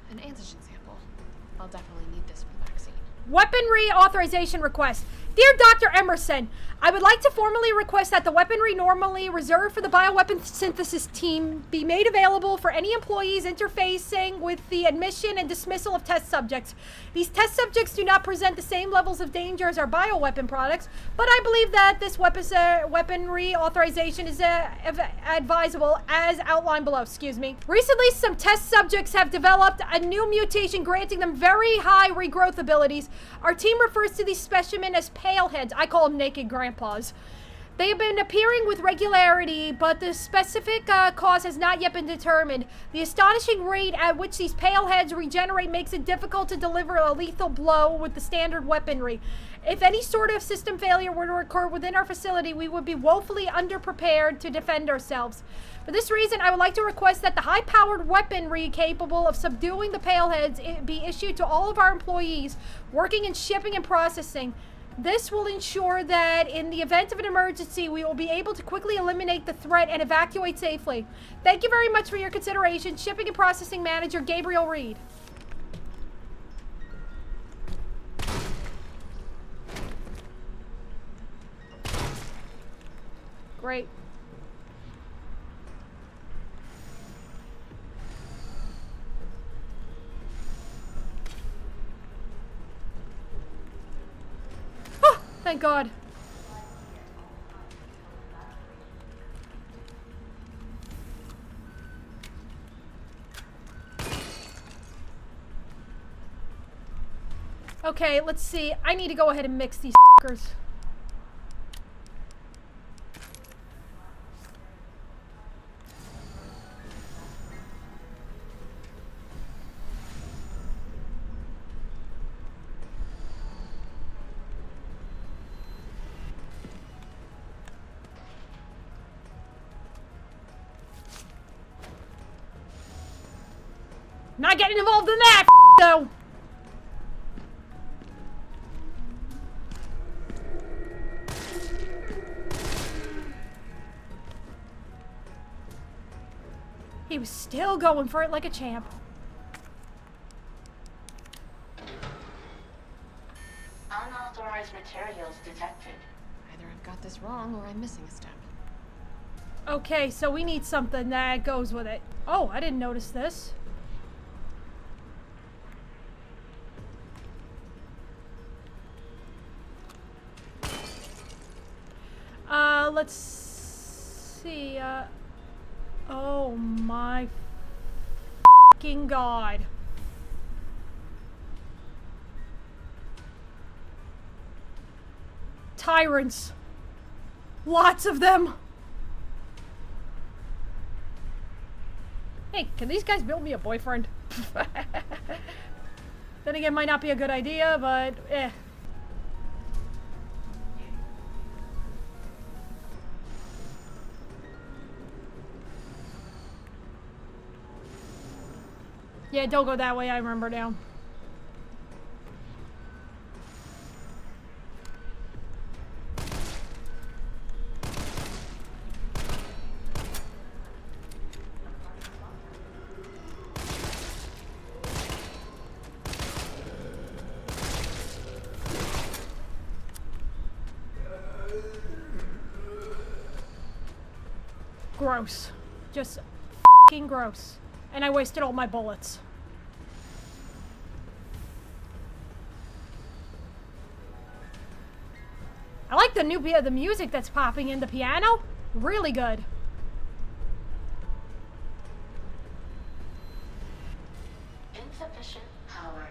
An antigen sample. I'll definitely need this for the vaccine. Weaponry authorization request. Dear Dr. Emerson, I would like to formally request that the weaponry normally reserved for the bioweapon synthesis team be made available for any employees interfacing with the admission and dismissal of test subjects. These test subjects do not present the same levels of danger as our bioweapon products, but I believe that this weaponry authorization is advisable as outlined below. Excuse me. Recently, some test subjects have developed a new mutation granting them very high regrowth abilities. Our team refers to these specimens as pale heads. I call them naked grandpas. They have been appearing with regularity, but the specific cause has not yet been determined. The astonishing rate at which these pale heads regenerate makes it difficult to deliver a lethal blow with the standard weaponry. If any sort of system failure were to occur within our facility, we would be woefully underprepared to defend ourselves. For this reason, I would like to request that the high-powered weaponry capable of subduing the pale heads be issued to all of our employees working in shipping and processing. This will ensure that in the event of an emergency, we will be able to quickly eliminate the threat and evacuate safely. Thank you very much for your consideration. Shipping and Processing Manager, Gabriel Reed. Great. Thank God. Okay, let's see. I need to go ahead and mix these fuckers. Not getting involved in that, though. He was still going for it like a champ. Unauthorized materials detected. Either I've got this wrong or I'm missing a step. Okay, so we need something that goes with it. Oh, I didn't notice this. Let's see, oh my fucking God. Tyrants. Lots of them. Hey, can these guys build me a boyfriend? Then again, might not be a good idea, but eh. Yeah, don't go that way, I remember now. Gross. Just f***ing gross. And I wasted all my bullets. I like the the music that's popping in the piano. Really good. Insufficient power.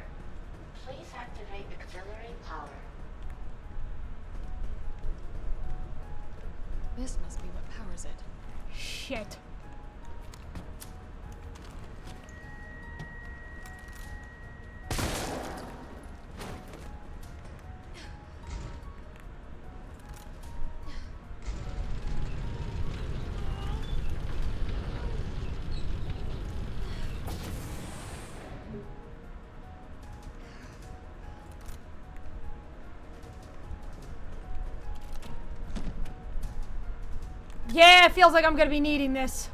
Please activate auxiliary power. This must be what powers it. Shit. Yeah, it feels like I'm gonna be needing this.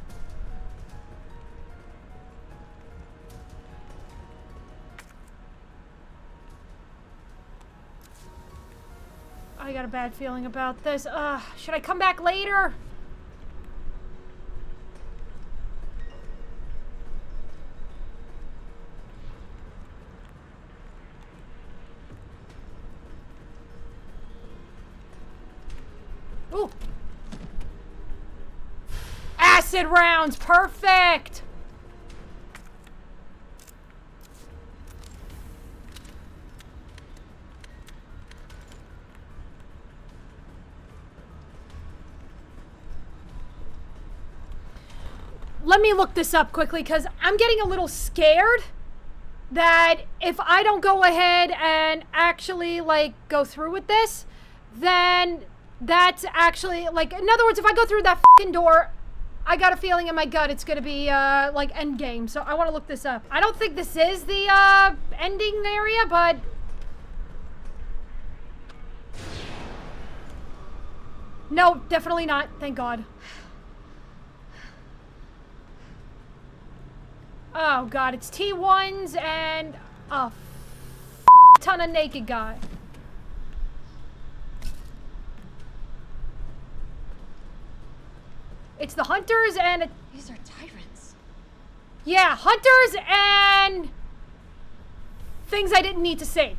I got a bad feeling about this. Should I come back later? Ooh. Acid rounds, perfect! let me look this up quickly because I'm getting a little scared that if I don't go ahead and actually, like, go through with this, then that's actually, like, in other words, if I go through that f***ing door, I got a feeling in my gut it's gonna be, like, endgame. So I want to look this up. I don't think this is the, ending area, but... No, definitely not. Thank God. Oh, God. It's T1s and a ton of naked guy. It's the hunters and... These are tyrants. Yeah, hunters and... things I didn't need to see.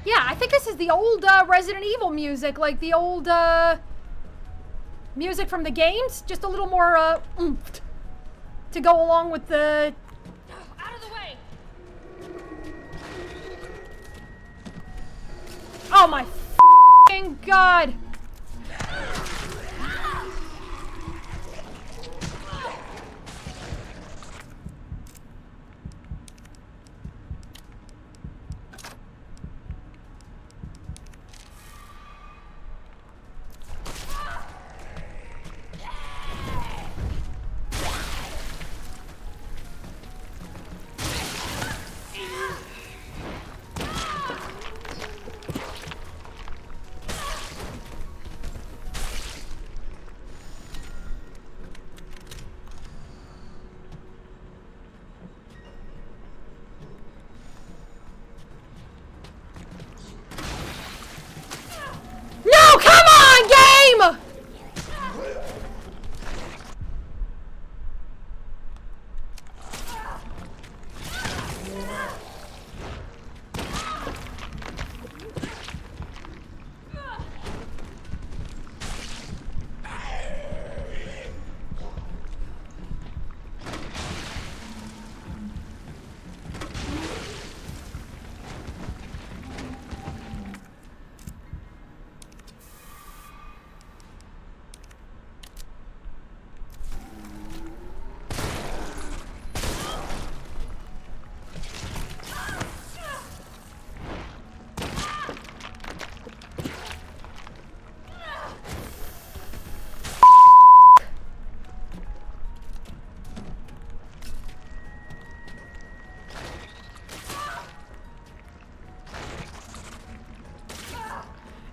Yeah, I think this is the old Resident Evil music, like the old music from the games, just a little more oomphed to go along with the... Out of the way! Oh my f***ing God! No, come on, game!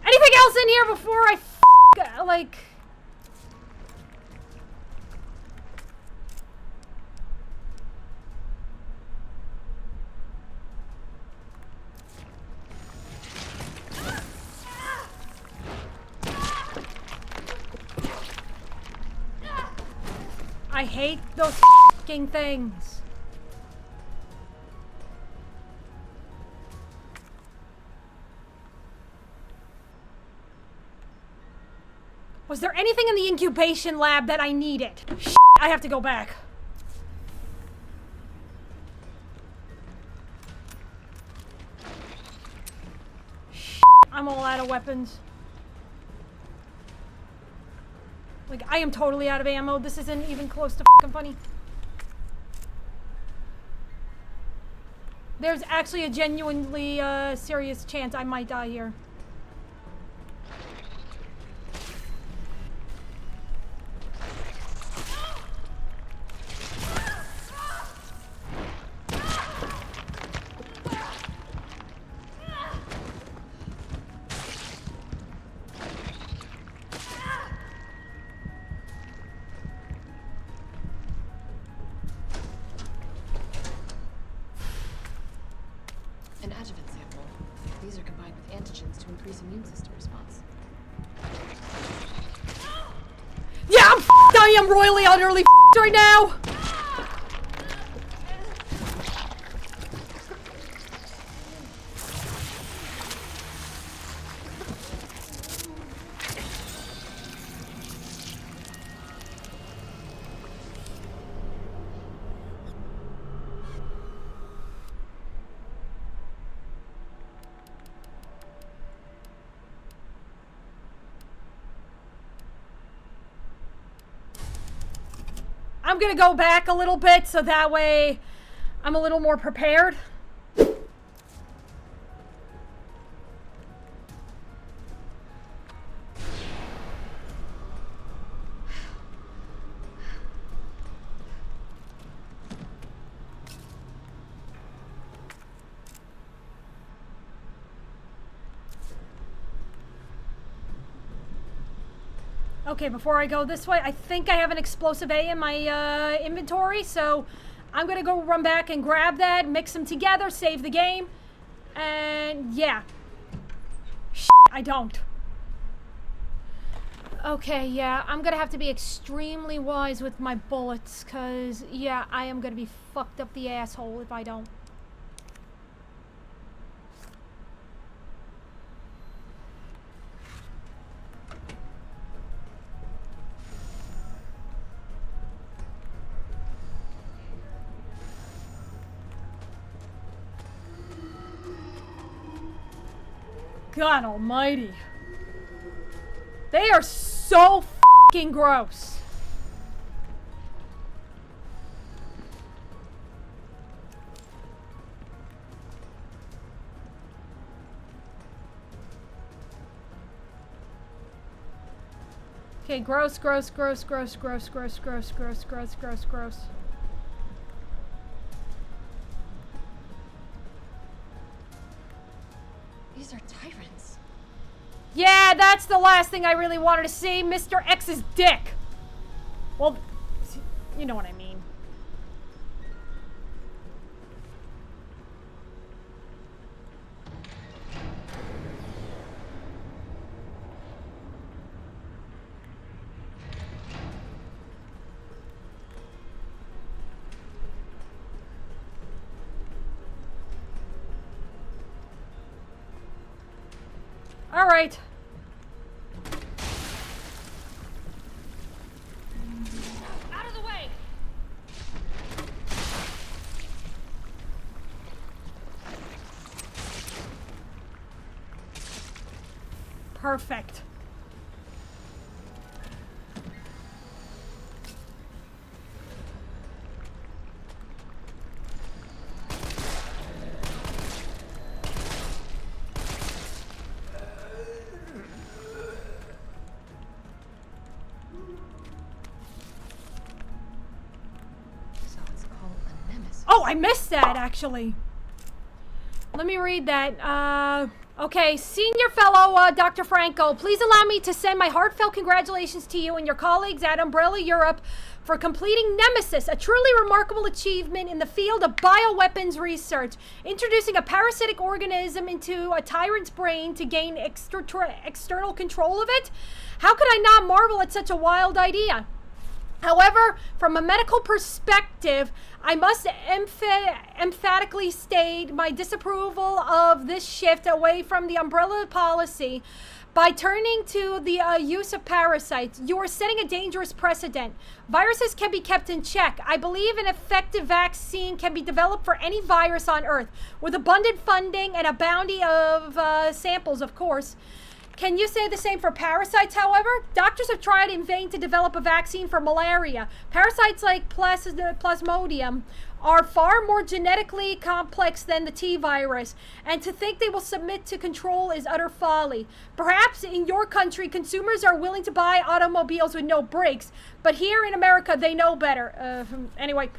Anything else in here before I like... I hate those f***ing things. Was there anything in the incubation lab that I needed? Shit, I have to go back. Shit, I'm all out of weapons. Like, I am totally out of ammo. This isn't even close to f***ing funny. There's actually a genuinely serious chance I might die here. An adjuvant sample. These are combined with antigens to increase immune system response. Yeah, I'm f***ed. I am royally, utterly f***ed right now. I'm gonna go back a little bit so that way I'm a little more prepared. Okay, before I go this way, I think I have an explosive A in my inventory, so I'm gonna go run back and grab that, mix them together, save the game, and yeah. I don't. Okay, yeah, I'm gonna have to be extremely wise with my bullets, cause yeah, I am gonna be fucked up the asshole if I don't. God almighty. They are so fucking gross. Okay, gross, gross, gross, gross, gross, gross, gross, gross, gross, gross, gross. These are tyrants. Yeah, that's the last thing I really wanted to see. Mr. X's dick. Well, you know what I mean. All right. Out of the way. Perfect. Oh, I missed that, actually. Let me read that. Okay, Senior Fellow Dr. Franco, please allow me to send my heartfelt congratulations to you and your colleagues at Umbrella Europe for completing Nemesis, a truly remarkable achievement in the field of bioweapons research, introducing a parasitic organism into a tyrant's brain to gain external control of it. How could I not marvel at such a wild idea? However, from a medical perspective, I must emphatically state my disapproval of this shift away from the umbrella policy. By turning to the use of parasites, you are setting a dangerous precedent. Viruses can be kept in check. I believe an effective vaccine can be developed for any virus on Earth, with abundant funding and a bounty of samples, of course. Can you say the same for parasites, however? Doctors have tried in vain to develop a vaccine for malaria. Parasites like Plasmodium are far more genetically complex than the T virus, and to think they will submit to control is utter folly. Perhaps in your country, consumers are willing to buy automobiles with no brakes, but here in America, they know better. Anyway.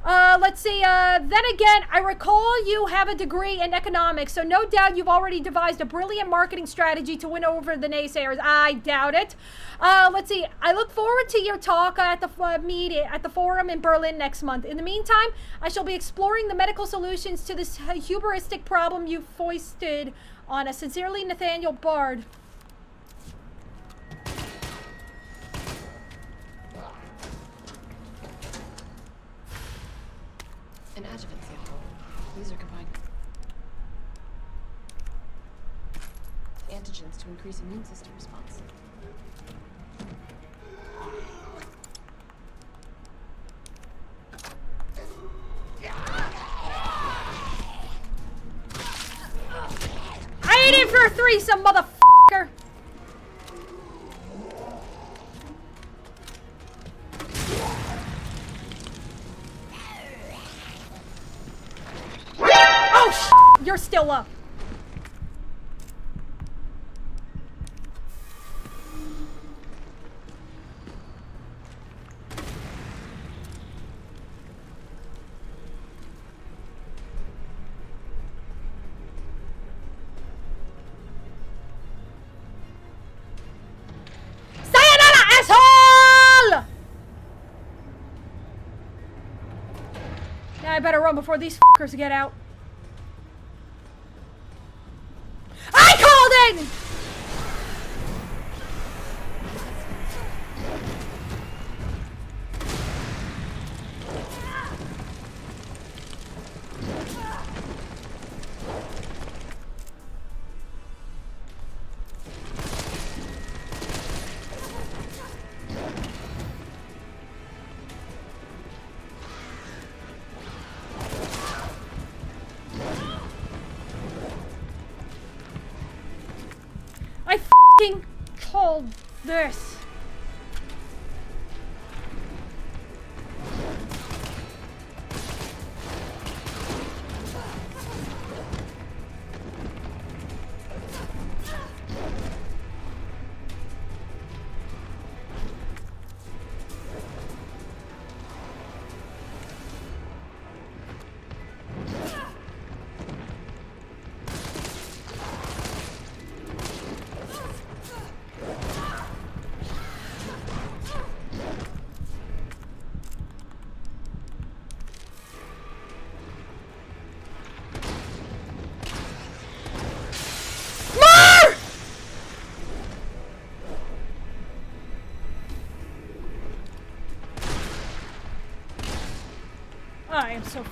Let's see, then again, I recall you have a degree in economics, so no doubt you've already devised a brilliant marketing strategy to win over the naysayers. I doubt it. Let's see, I look forward to your talk at the meeting, at the forum in Berlin next month. In the meantime, I shall be exploring the medical solutions to this hubristic problem you foisted on us. Sincerely, Nathaniel Bard. An adjuvant sample. These are combined with antigens to increase immune system response. I ain't in for a threesome, motherfucker! you're still up. I better run before these fuckers get out. I called it! I f***ing called this. I am so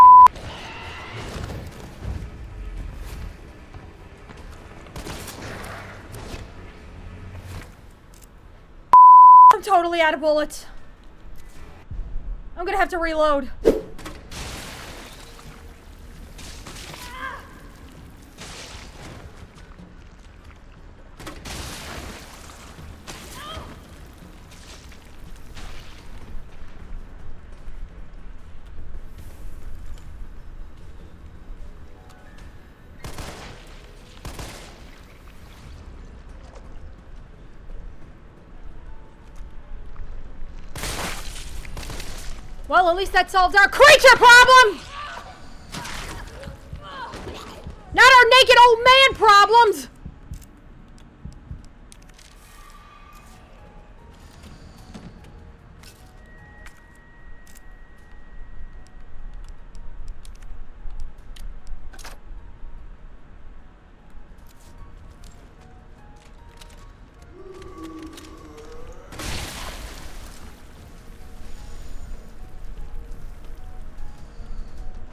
I'm totally out of bullets. I'm gonna have to reload. Well, at least that solved our creature problem! Not our naked old man problems!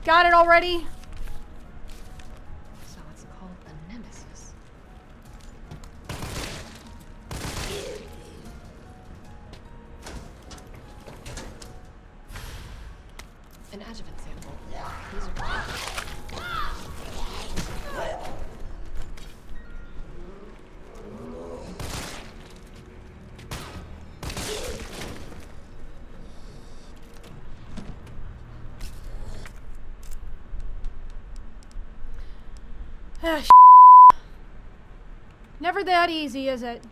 Got it already? So it's called the Nemesis. An adjuvant sample. These are Never that easy, is it?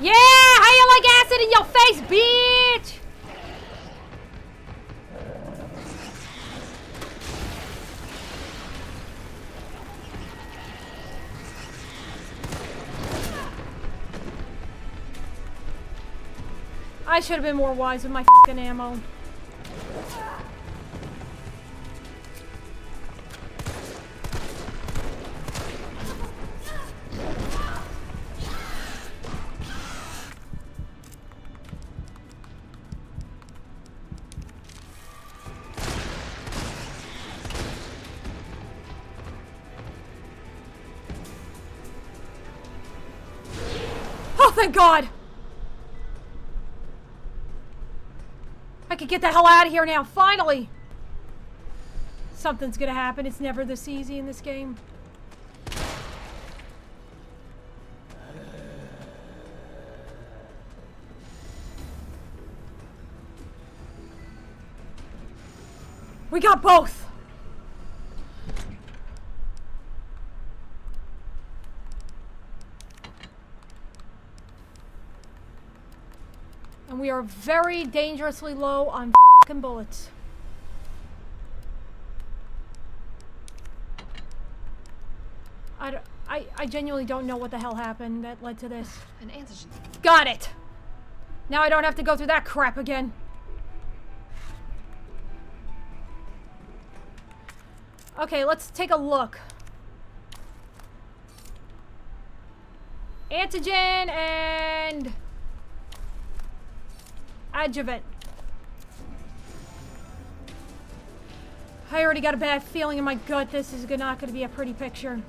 Yeah! How you like acid in your face, bitch? I should have been more wise with my f***ing ammo. thank God! I can get the hell out of here now, finally! Something's gonna happen. It's never this easy in this game. We got both! And we are very dangerously low on f***ing bullets. I genuinely don't know what the hell happened that led to this. An antigen. Got it! Now I don't have to go through that crap again. Okay, let's take a look. Antigen and adjuvant. I already got a bad feeling in my gut this is not going to be a pretty picture.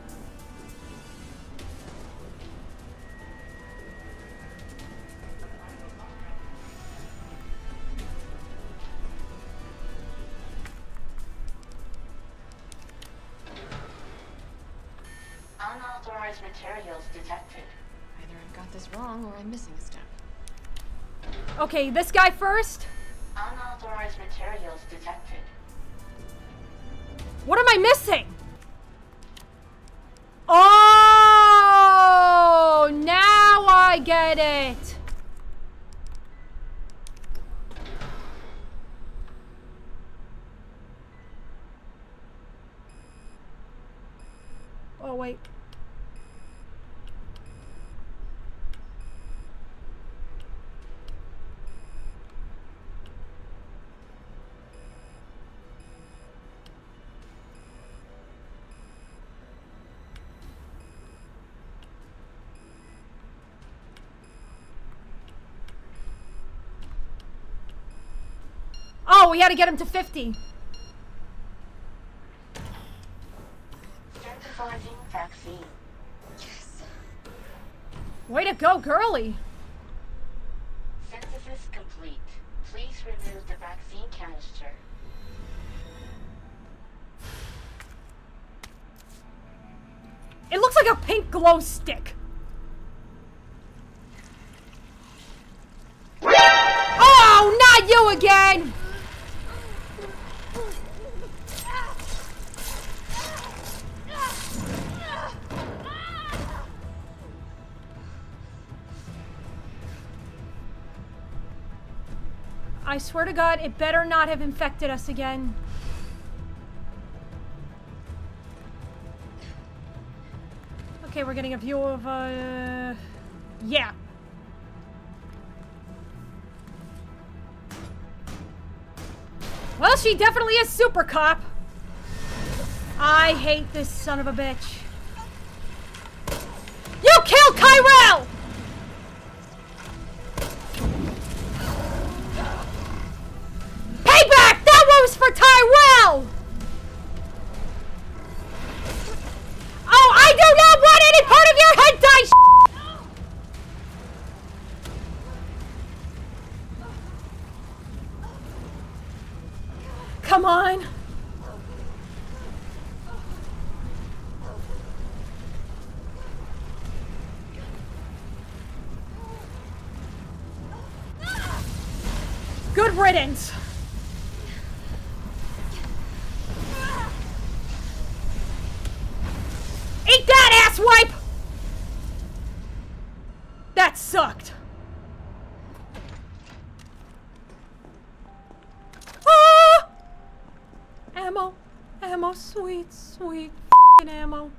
Unauthorized materials detected. Either I've got this wrong or I'm missing a step. Okay, this guy first. Unauthorized materials detected. What am I missing? Oh, now I get it. Oh, wait. Oh, we had to get him to 50. Synthesizing vaccine. Yes. Way to go, girly. Synthesis complete. Please remove the vaccine canister. It looks like a pink glow stick. Oh, not you again! I swear to God, it better not have infected us again. Okay, we're getting a view of, yeah. Well, she definitely is super cop. I hate this son of a bitch. You killed Kyrell! Payback! That one was for Tyrell! Oh, I do not want any part of your hentai Come on. Good riddance. Eat that, asswipe! That sucked. Ah! Ammo. Ammo. Sweet, sweet f***ing ammo.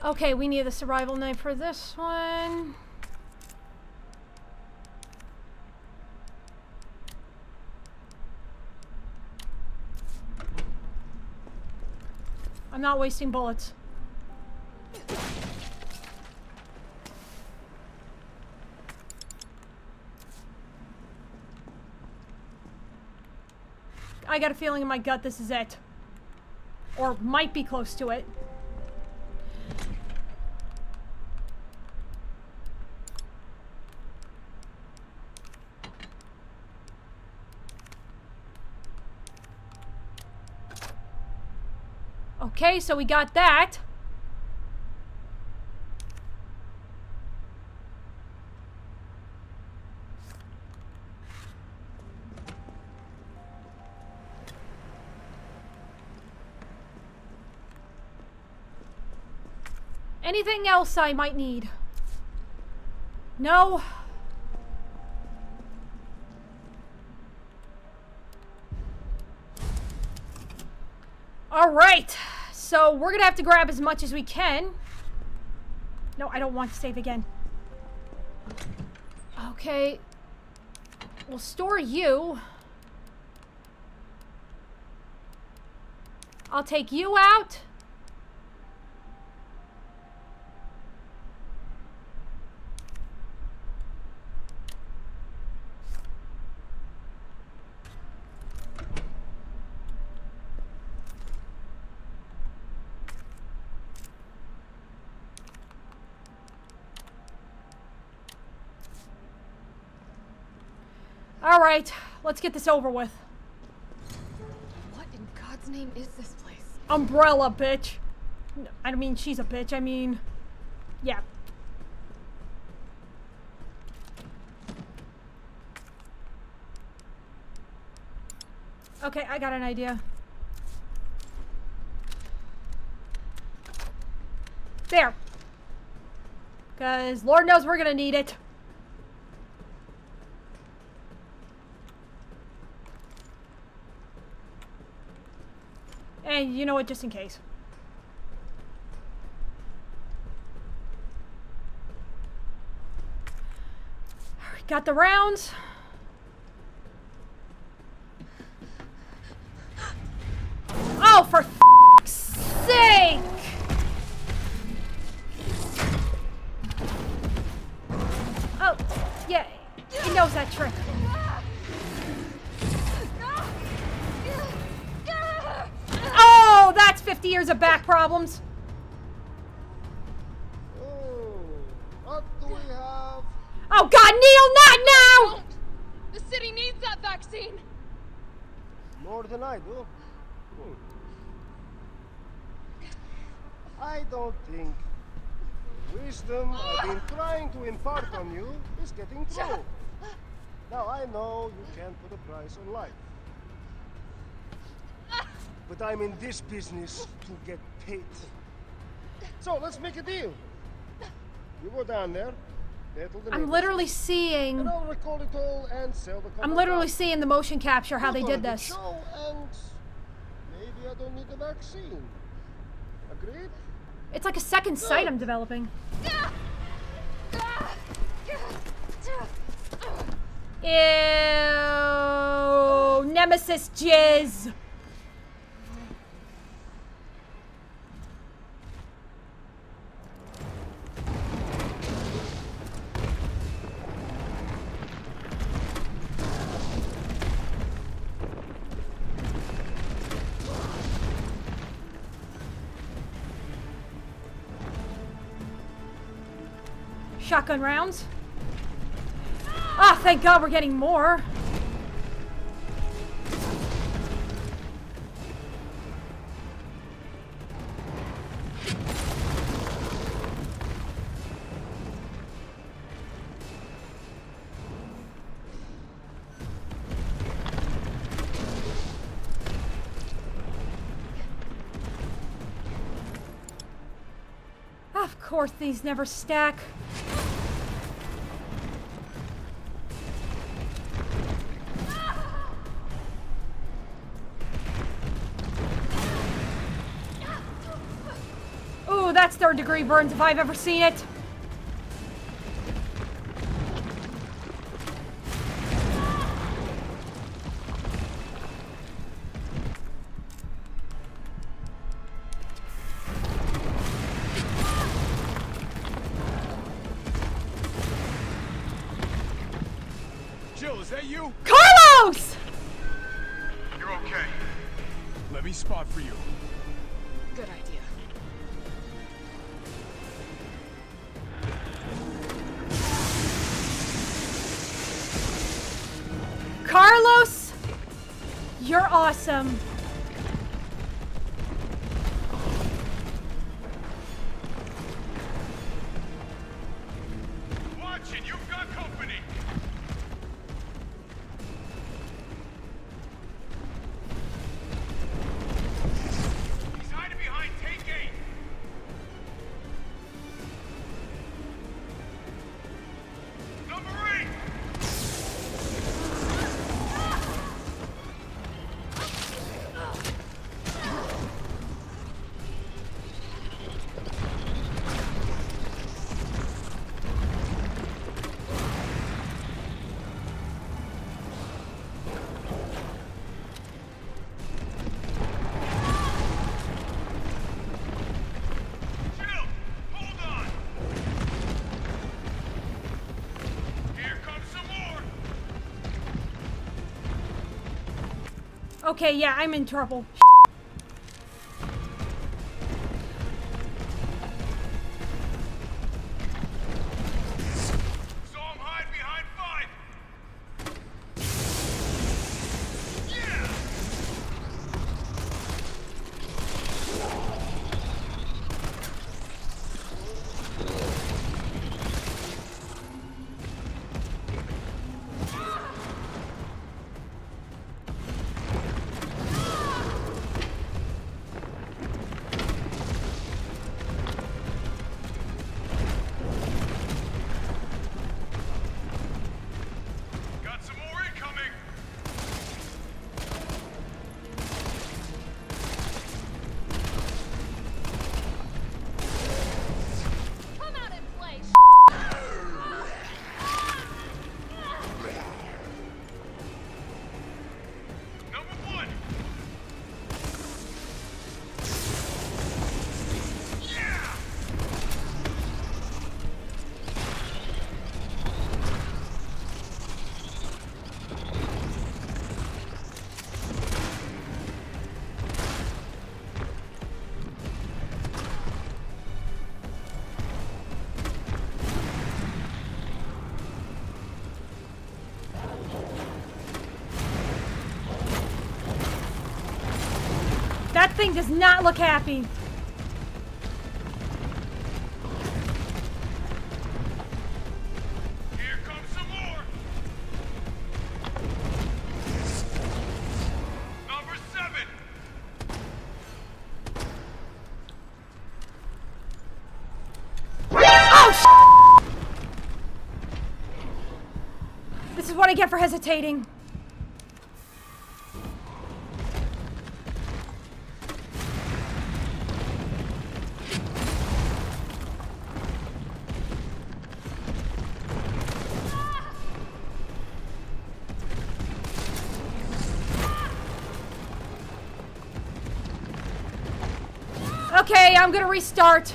Okay, we need the survival knife for this one. I'm not wasting bullets. I got a feeling in my gut this is it. Or might be close to it. Okay, so we got that. Anything else I might need? No? Alright, so we're gonna have to grab as much as we can. No, I don't want to save again. Okay. We'll store you. I'll take you out. Alright, let's get this over with. What in God's name is this place? Umbrella, bitch. I don't mean she's a bitch, I mean... Yeah. Okay, I got an idea. There. Because Lord knows we're gonna need it. And you know what, just in case. Alright, got the rounds. Oh, for f***'s sake! Oh, yeah, he knows that trick. Oh, that's 50 years of back problems. Oh, what do we have? Oh God, Neil, not now! The city needs that vaccine! More than I do. I don't think the wisdom I've been trying to impart on you is getting through. Now I know you can't put a price on life. But I'm in this business to get paid. So let's make a deal. You go down there, battle the I'm neighbors, literally seeing... and I'll record it all and sell the I'm literally seeing the motion capture, how they did this. Show, and maybe I don't need the vaccine. Agreed? It's like a second sight I'm developing. Ew, Nemesis jizz. Shotgun rounds. Ah, oh, thank God we're getting more. Of course, these never stack. Ooh, that's third-degree burns if I've ever seen it. Jill, is that you? Carlos! You're okay. Let me spot for you. Good idea. Carlos, you're awesome. Okay, yeah, I'm in trouble. Saw him hide behind 5! Yeah! Got some more incoming! Come out and play. Number 1! Yeah! That thing does not look happy. Here comes some more! Number 7! Oh, this is what I get for hesitating. Okay, I'm gonna restart.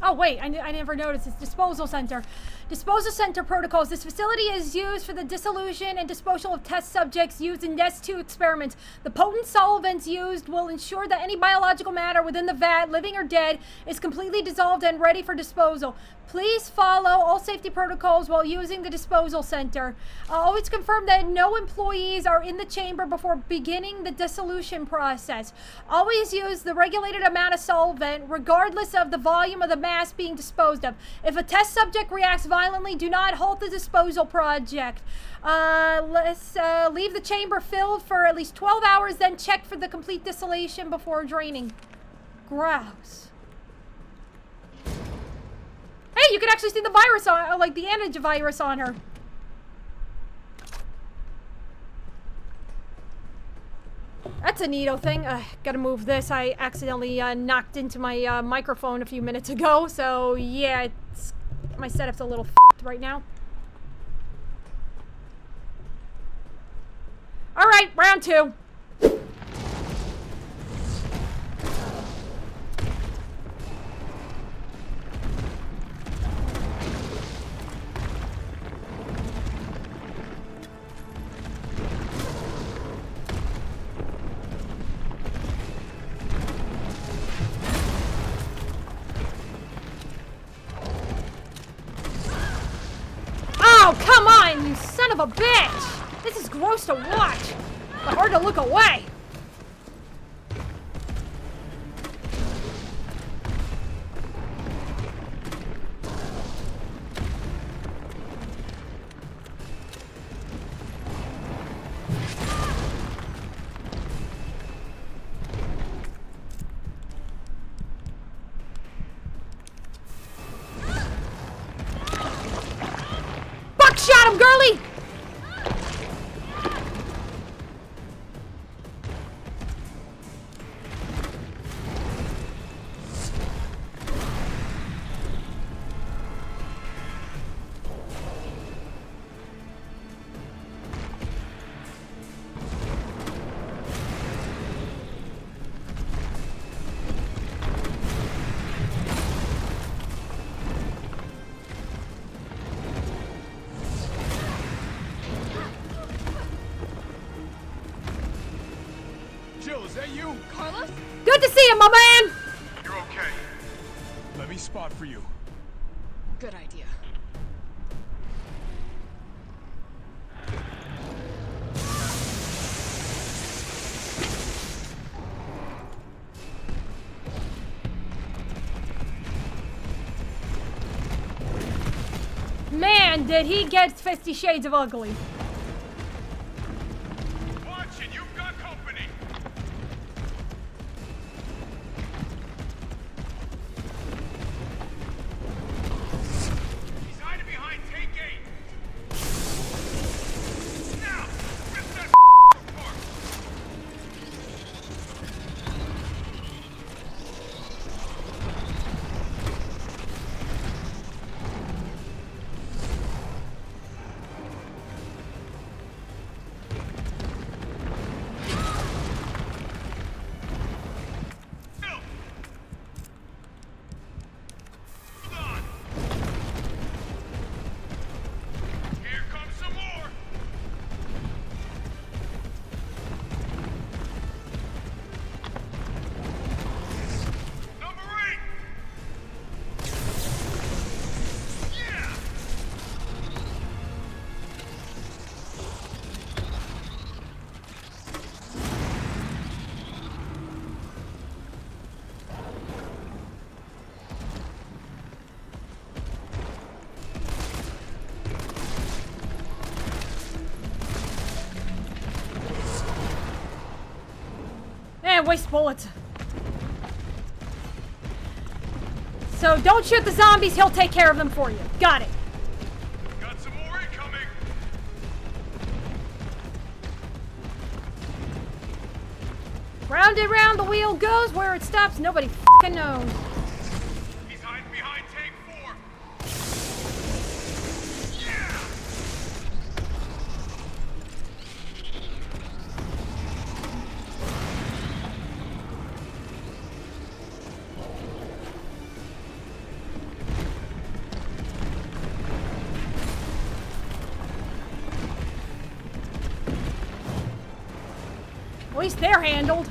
Oh wait, I never noticed. It's disposal center. Disposal center protocols. This facility is used for the dissolution and disposal of test subjects used in Nest 2 experiments. The potent solvents used will ensure that any biological matter within the vat, living or dead, is completely dissolved and ready for disposal. Please follow all safety protocols while using the disposal center. Always confirm that no employees are in the chamber before beginning the dissolution process. Always use the regulated amount of solvent, regardless of the volume of the mass being disposed of. If a test subject reacts violently, do not halt the disposal project. Let's leave the chamber filled for at least 12 hours, then check for the complete dissolution before draining. Gross. Hey, you can actually see the virus on, like the antivirus on her. That's a neato thing. Gotta move this. I accidentally knocked into my microphone a few minutes ago, so yeah, my setup's a little f***ed right now. Alright, round 2. Oh, come on, you son of a bitch! This is gross to watch, but hard to look away. Buckshot him, girlie! is that you? Carlos? Good to see you, my man! You're okay. Let me spot for you. Good idea. Man, did he get 50 Shades of Ugly. Watch it, you've got company. He's hiding behind Take 8. Now, rip that apart. Here comes some more! Number 8! Yeah! Man, waste bullets. So don't shoot the zombies, he'll take care of them for you. Got it. Got some more incoming! Round and round the wheel goes, where it stops, nobody f***ing knows. He's hiding behind Tank 4! Yeah! At least they're handled.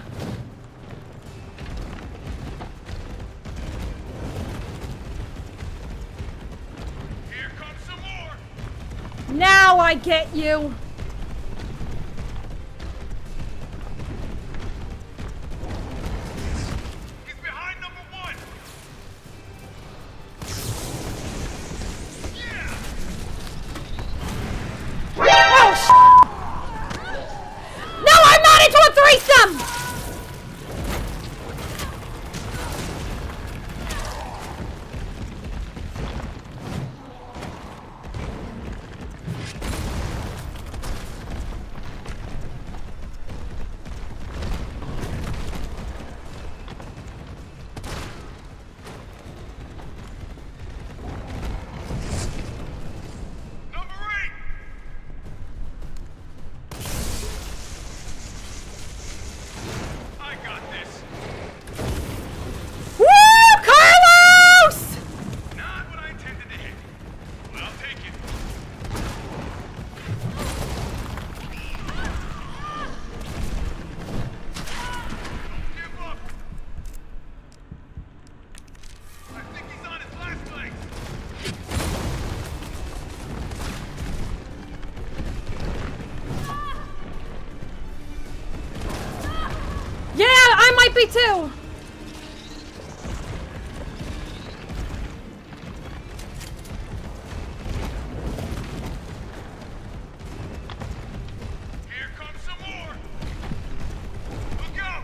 Here comes some more! Now I get you. He's behind number 1! Yeah! Oh, no, I'm not into a threesome! Number 8! I got this! Woo, Carlos! Not what I intended to hit. But I'll take it. Don't give up! I think he's on his last legs! Yeah, I might be too. Here comes some more! Look out!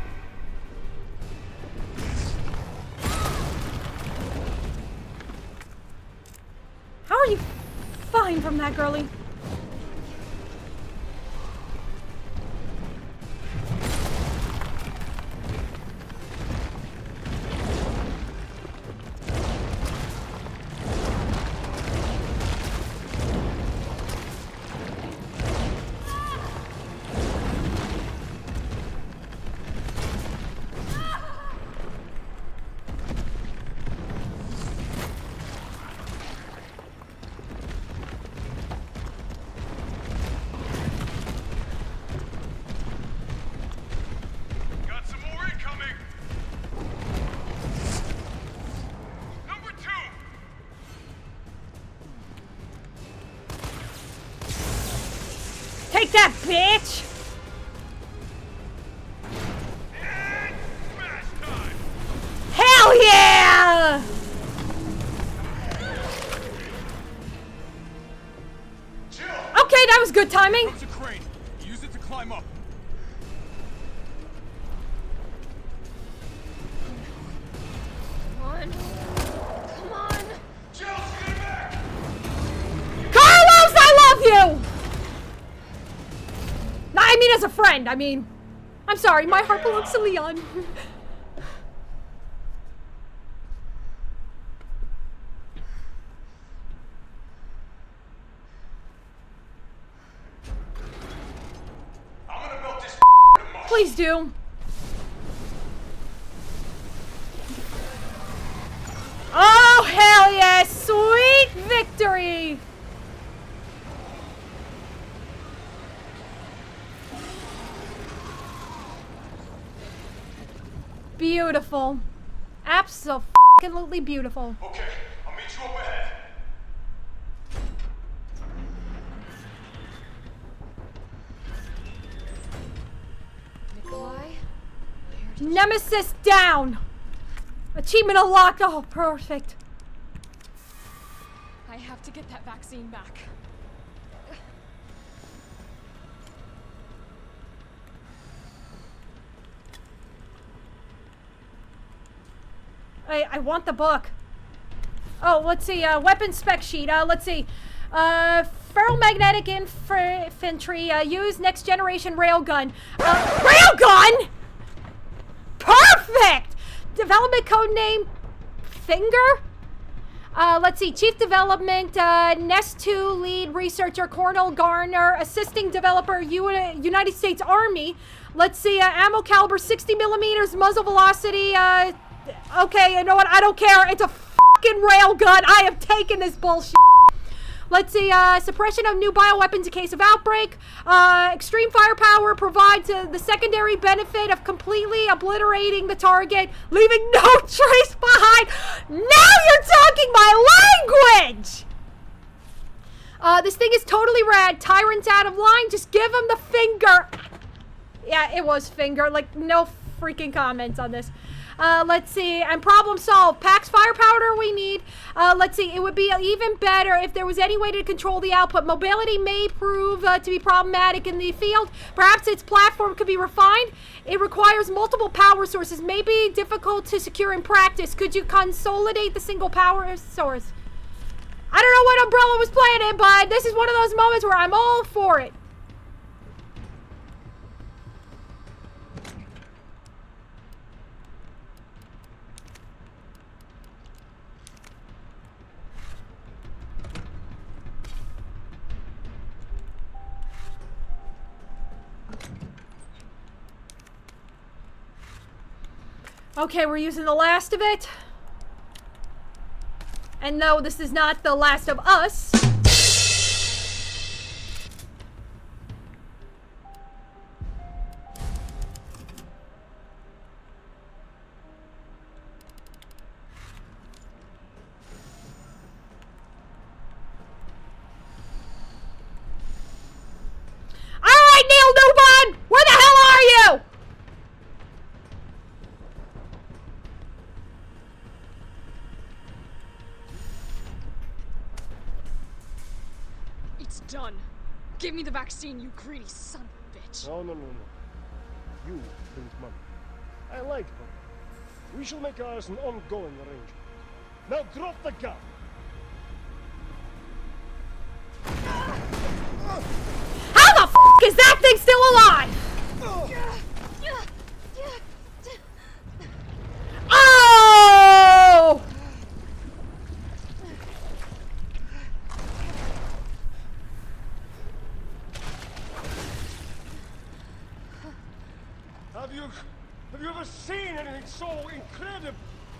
How are you fine from that, girlie? Take that, bitch! And smash time! Hell yeah! Jill! Okay, that was good timing. Comes a crane. Use it to climb up. Come on. Come on. Jill, get back! Carlos, I love you! No, I mean as a friend, I'm sorry, my heart belongs to Leon. I'm gonna melt this mush. Please do. Oh, hell yes! Sweet victory! Beautiful. Absolutely beautiful. Okay, I'll meet you up ahead. Nikolai? Nemesis down! Achievement unlocked. Oh, perfect. I have to get that vaccine back. I want the book. Oh, let's see. Weapon spec sheet. Let's see. Ferromagnetic infantry. Use next generation railgun. Railgun! Perfect! Development code name Finger? Let's see. Chief development, Nest 2 lead researcher, Cornel Garner, assisting developer, United States Army. Let's see. Ammo caliber 60 millimeters, muzzle velocity, okay, you know what? I don't care. It's a fucking railgun. I have taken this bullshit. Let's see. Suppression of new bioweapons in case of outbreak. Extreme firepower provides the secondary benefit of completely obliterating the target, leaving no trace behind. Now you're talking my language! This thing is totally rad. Tyrant's out of line. Just give him the finger. Yeah, it was finger. Like, no freaking comments on this. Let's see, and problem solved. Packs firepower we need. Let's see, it would be even better if there was any way to control the output. Mobility may prove to be problematic in the field. Perhaps its platform could be refined. It requires multiple power sources, may be difficult to secure in practice. Could you consolidate the single power source? I don't know what Umbrella was playing in, but this is one of those moments where I'm all for it. Okay, we're using the last of it. And no, this is not the last of us. Alright, Neil Newbon! Where the hell are you? It's done. Give me the vaccine, you greedy son of a bitch. No. You print money. I like money. We shall make ours an ongoing arrangement. Now drop the gun. How the f*** is that thing still alive? Oh! Have you ever seen anything so incredible?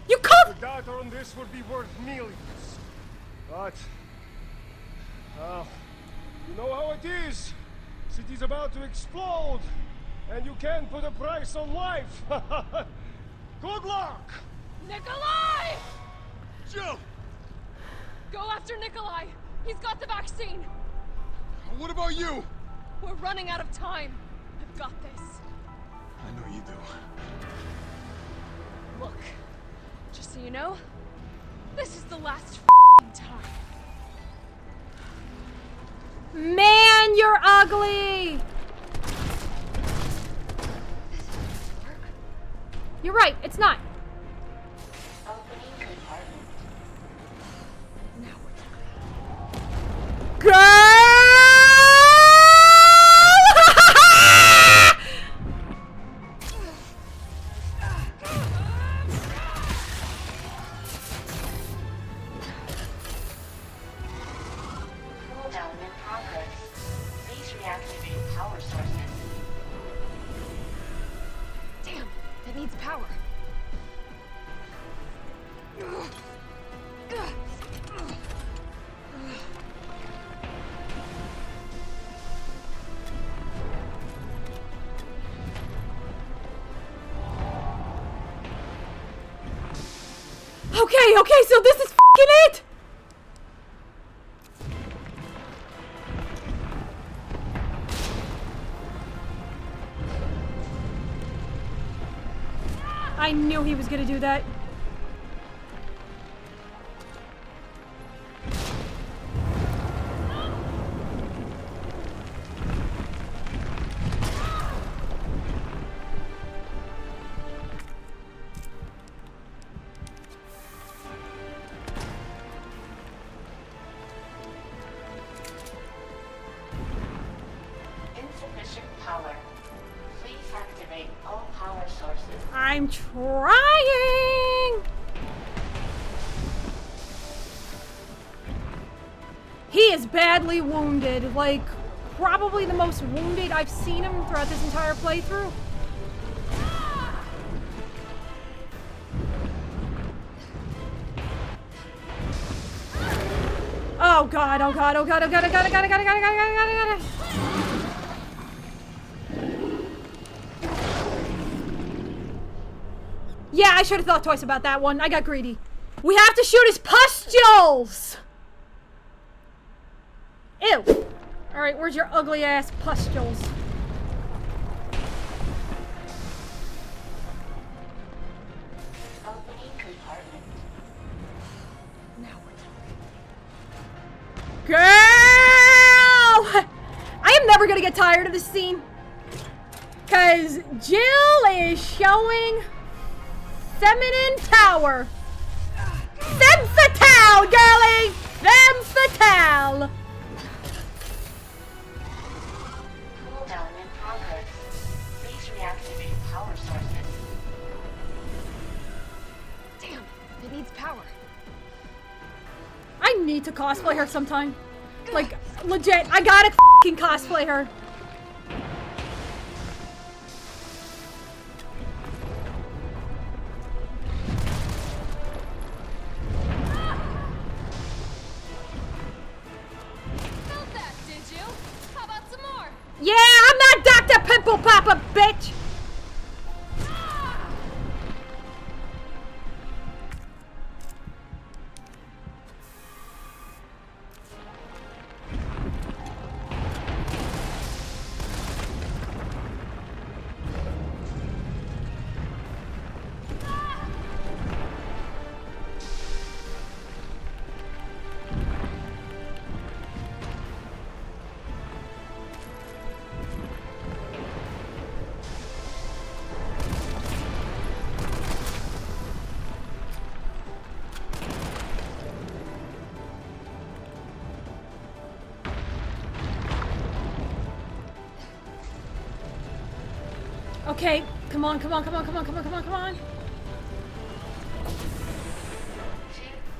You can't. The data on this would be worth millions. But you know how it is. City's about to explode, and you can't put a price on life. Good luck! Nikolai! Jill! Go after Nikolai. He's got the vaccine. What about you? We're running out of time. I've got this. I know you do. Look, just so you know, this is the last f***ing time. Man, you're ugly! You're right, it's not. Opening compartment. Now we're talking. Girl! Cooldown in progress. Please reactivate power sources. Damn, it needs power. Okay, so this is f***ing it! I knew he was gonna do that. Insufficient power. Please activate all power sources. I'm trying! He is badly wounded, like probably the most wounded I've seen him throughout this entire playthrough. Oh god, oh god, oh god, oh god, oh god, oh god, oh god, oh god, oh god, oh god, oh god, oh god. Yeah, I should have thought twice about that one. I got greedy. We have to shoot his pustules! Ew. Alright, where's your ugly ass pustules? Opening compartment. Now we're talking. Girl! I am never gonna get tired of this scene. Cause Jill is showing feminine power. Femme fatale, girlie! Femme fatale! Cooldown in progress. Please reactivate power sources. Damn, it needs power. I need to cosplay her sometime. Like, legit, I gotta f***ing cosplay her. Felt that, did you? How about some more? Yeah, I'm not Dr. Pimple Popper, bitch! Okay, come on, come on, come on, come on, come on, come on, come on. 2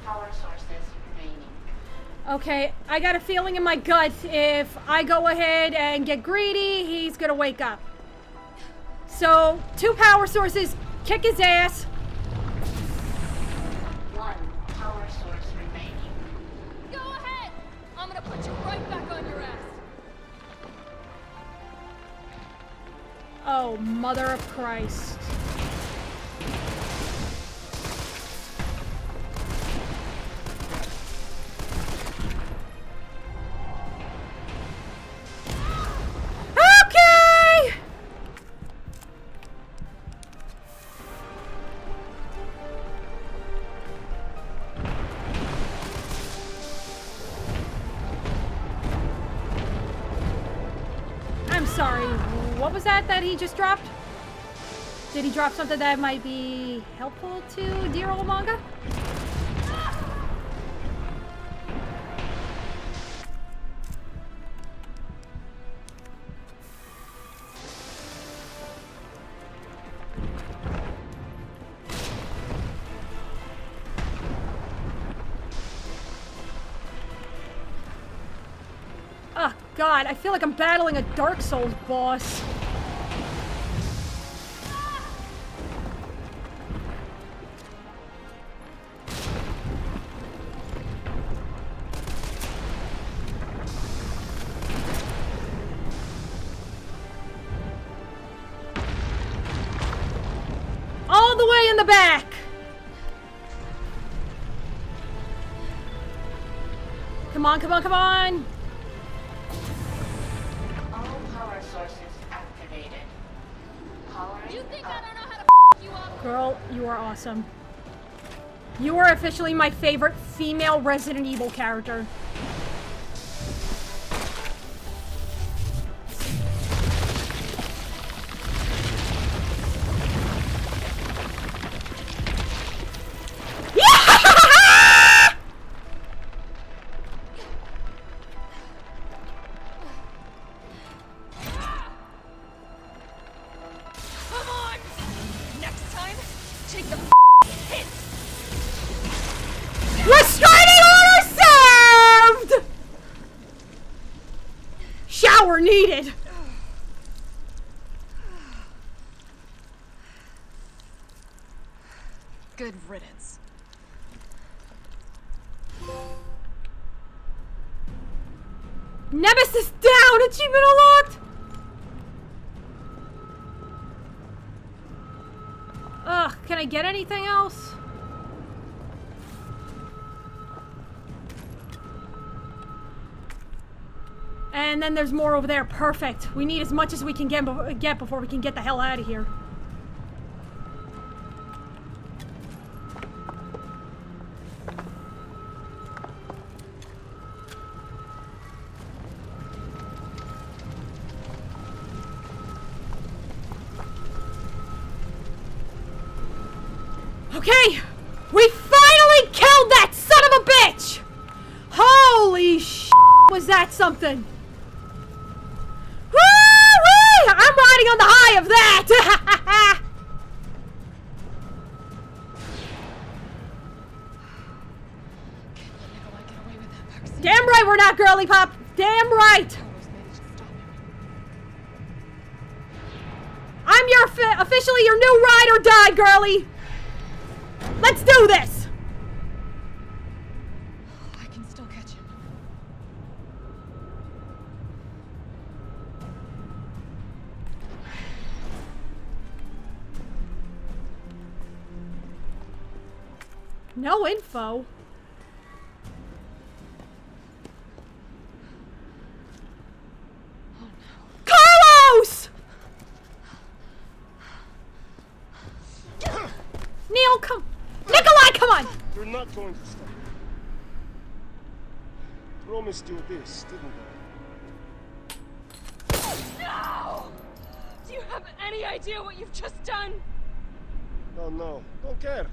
power sources remaining. Okay, I got a feeling in my gut if I go ahead and get greedy, he's gonna wake up. So, 2 power sources, kick his ass. 1 power source remaining. Go ahead! I'm gonna put you right back on your ass. Oh, mother of Christ. I'm sorry, what was that he just dropped? Did he drop something that might be helpful to dear old manga? Oh God, I feel like I'm battling a Dark Souls boss. All the way in the back! Come on, come on, come on! All power sources activated. Powering You think up. I don't know how to you up? Girl, you are awesome. You are officially my favorite female Resident Evil character. Come on! Next time, take the hit! Restraining order served! Shower needed. Good riddance. Nemesis down! Achievement unlocked! Ugh, can I get anything else? And then there's more over there. Perfect. We need as much as we can get before we can get the hell out of here. Okay! We finally killed that son of a bitch! Holy sh**, was that something? Woo-wee! I'm riding on the high of that! Can't let Nikolai get away with that vaccine. Damn right we're not, girly pop! Damn right! Carlos managed to stop him. I'm your officially your new ride or die, girly! Let's do this! I can still catch him. No info. Carlos! Neil, come. Nikolai, come on! You're not going to stop. Promised you this, didn't I? No! Do you have any idea what you've just done? No, no, don't care.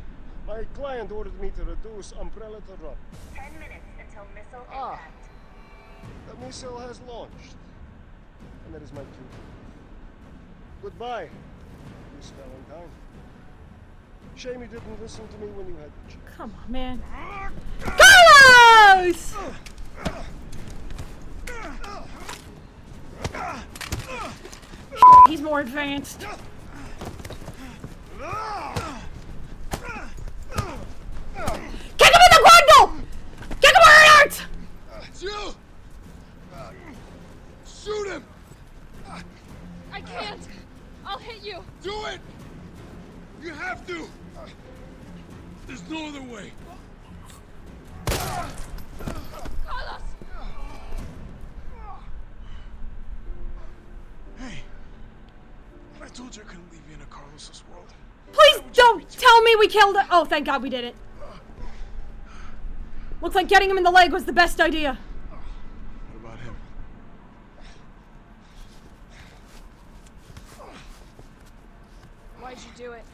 My client ordered me to reduce Umbrella to rubber. 10 minutes until missile Ah. impact. The missile has launched. And that is my cue. Goodbye, Miss Valentine. Shame you didn't listen to me when you had the chance. Come on, man. Carlos! He's more advanced. Kick him in the grundle! Kick him where it hurts! It's you! Shoot him! I can't. I'll hit you. Do it! You have to! There's no other way. Carlos! Hey, I told you I couldn't leave you in a Carlos's world. Please don't tell me we killed it. Oh, thank God we did it. Looks like getting him in the leg was the best idea. What about him? do it.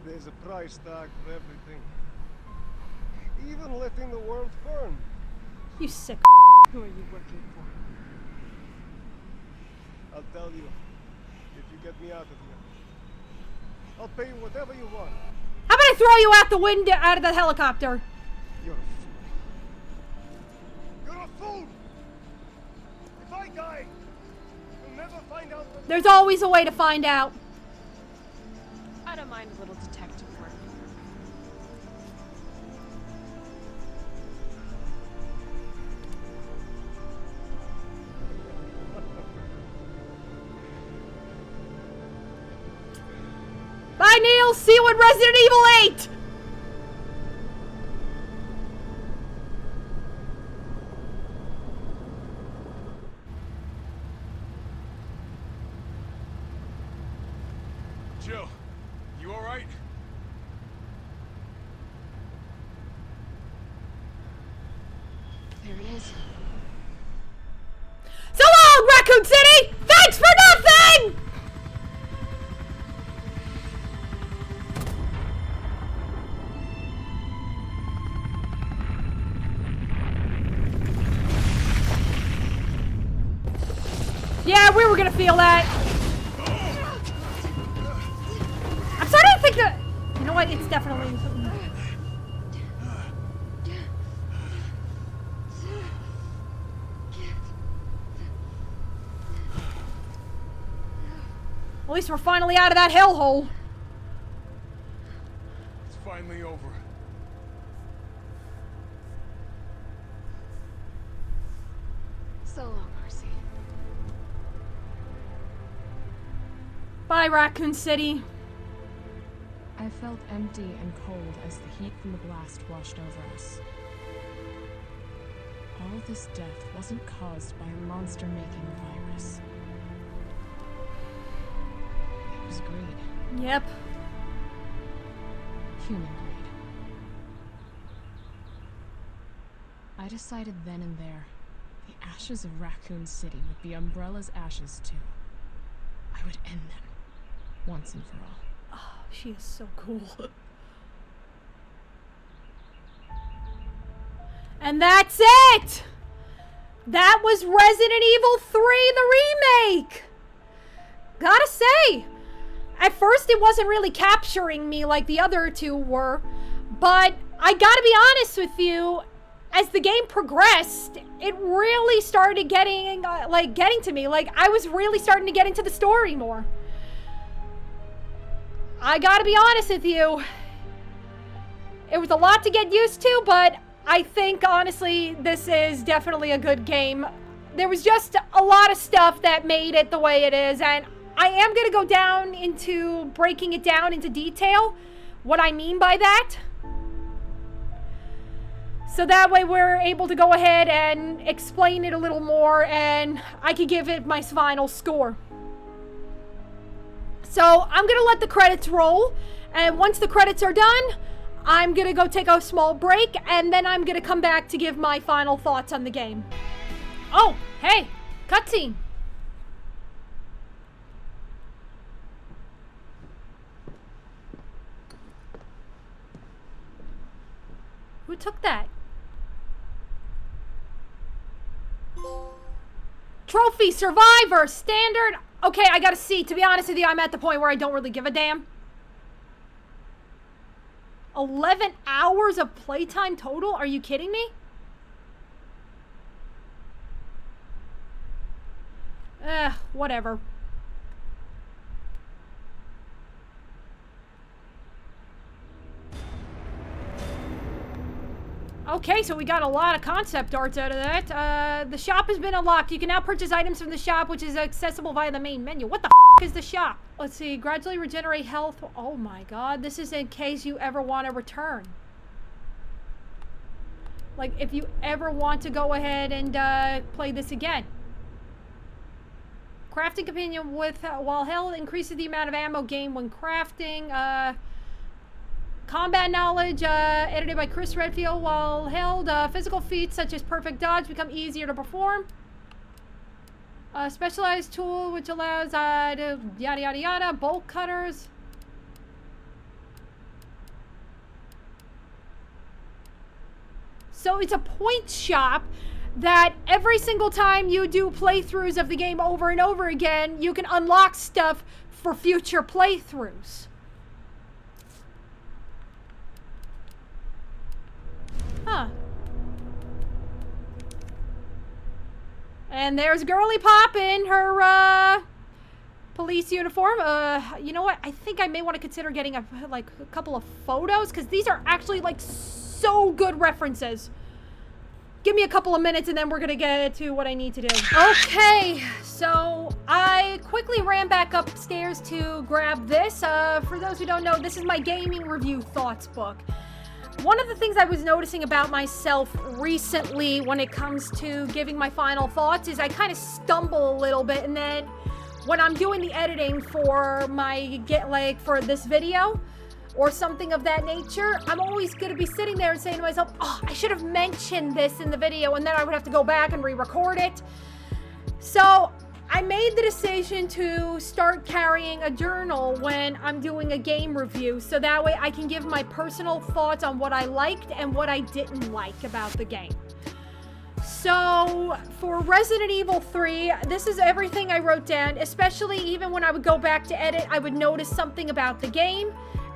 There's a price tag for everything. Even letting the world burn. You sick. Who are you working for? I'll tell you, if you get me out of here. I'll pay you whatever you want. How about I throw you out the window, out of the helicopter? You're a fool. You're a fool! If I die, you'll never find out whether... There's always a way to find out. I don't mind a little detective work. Bye, Neil. See you in Resident Evil 8. Jill, you all right? There he is. So long, Raccoon City. Thanks for nothing. Yeah, we were gonna feel that. I'm starting to think that... You know what? It's definitely... At least we're finally out of that hellhole. It's finally over. So long, Marcy. Bye, Raccoon City. I felt empty and cold as the heat from the blast washed over us. All this death wasn't caused by a monster-making virus. It was greed. Yep. Human greed. I decided then and there, the ashes of Raccoon City would be Umbrella's ashes too. I would end them, once and for all. Oh, she is so cool. And that's it! That was Resident Evil 3, the remake! Gotta say, at first it wasn't really capturing me like the other two were, but I gotta be honest with you, as the game progressed, it really started getting to me. Like, I was really starting to get into the story more. I gotta be honest with you. It was a lot to get used to, but I think, honestly, this is definitely a good game. There was just a lot of stuff that made it the way it is, and I am gonna go down into breaking it down into detail, what I mean by that. So that way we're able to go ahead and explain it a little more, and I can give it my final score. So I'm gonna let the credits roll, and once the credits are done, I'm gonna go take a small break, and then I'm gonna come back to give my final thoughts on the game. Oh, hey, cutscene. Who took that? Trophy, survivor, standard. Okay, I gotta see. To be honest with you, I'm at the point where I don't really give a damn. 11 hours of playtime total? Are you kidding me? Whatever. Okay, so we got a lot of concept arts out of that. The shop has been unlocked. You can now purchase items from the shop, which is accessible via the main menu. What the f is the shop? Let's see. Gradually regenerate health. Oh my god. This is in case you ever want to return. Like, if you ever want to go ahead and play this again. Crafting companion with while held increases the amount of ammo gained when crafting. Combat knowledge, edited by Chris Redfield, while held. Physical feats such as perfect dodge become easier to perform. A specialized tool which allows to yada yada yada, bolt cutters. So it's a point shop that every single time you do playthroughs of the game over and over again, you can unlock stuff for future playthroughs. Huh. And there's Girly Pop in her police uniform. You know what? I think I may want to consider getting a couple of photos, because these are actually like so good references. Give me a couple of minutes and then we're gonna get to what I need to do. Okay, so I quickly ran back upstairs to grab this. For those who don't know, this is my gaming review thoughts book. One of the things I was noticing about myself recently when it comes to giving my final thoughts is I kind of stumble a little bit, and then when I'm doing the editing for for this video or something of that nature, I'm always going to be sitting there and saying to myself, oh, I should have mentioned this in the video, and then I would have to go back and re-record it. So I made the decision to start carrying a journal when I'm doing a game review, so that way I can give my personal thoughts on what I liked and what I didn't like about the game. So for Resident Evil 3, this is everything I wrote down, especially even when I would go back to edit, I would notice something about the game,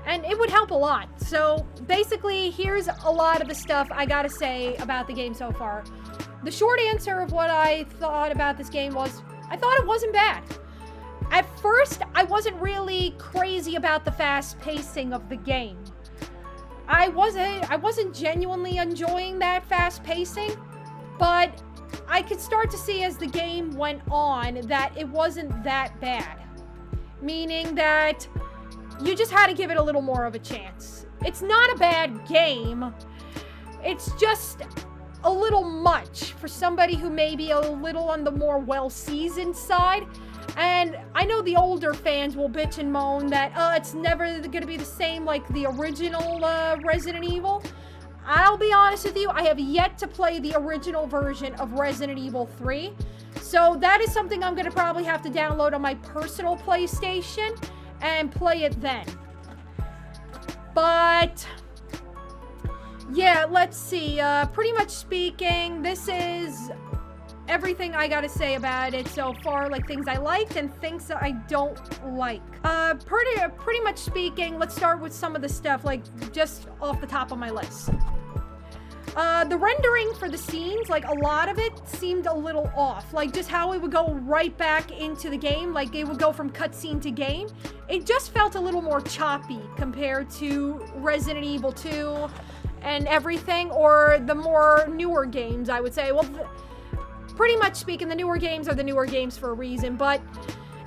and it would help a lot. So basically, here's a lot of the stuff I gotta say about the game so far. The short answer of what I thought about this game was, I thought it wasn't bad. At first, I wasn't really crazy about the fast pacing of the game. I wasn't genuinely enjoying that fast pacing, but I could start to see as the game went on that it wasn't that bad. Meaning that you just had to give it a little more of a chance. It's not a bad game. It's just a little much for somebody who may be a little on the more well-seasoned side. And I know the older fans will bitch and moan that, it's never going to be the same like the original Resident Evil. I'll be honest with you, I have yet to play the original version of Resident Evil 3. So that is something I'm going to probably have to download on my personal PlayStation and play it then. But yeah, let's see. Pretty much speaking, this is everything I gotta say about it so far, like things I liked and things that I don't like. Pretty much speaking, let's start with some of the stuff, like just off the top of my list. The rendering for the scenes, like a lot of it seemed a little off. Like just how it would go right back into the game, like it would go from cutscene to game. It just felt a little more choppy compared to Resident Evil 2 and everything, or the more newer games, I would say. Well, pretty much speaking, the newer games are the newer games for a reason, but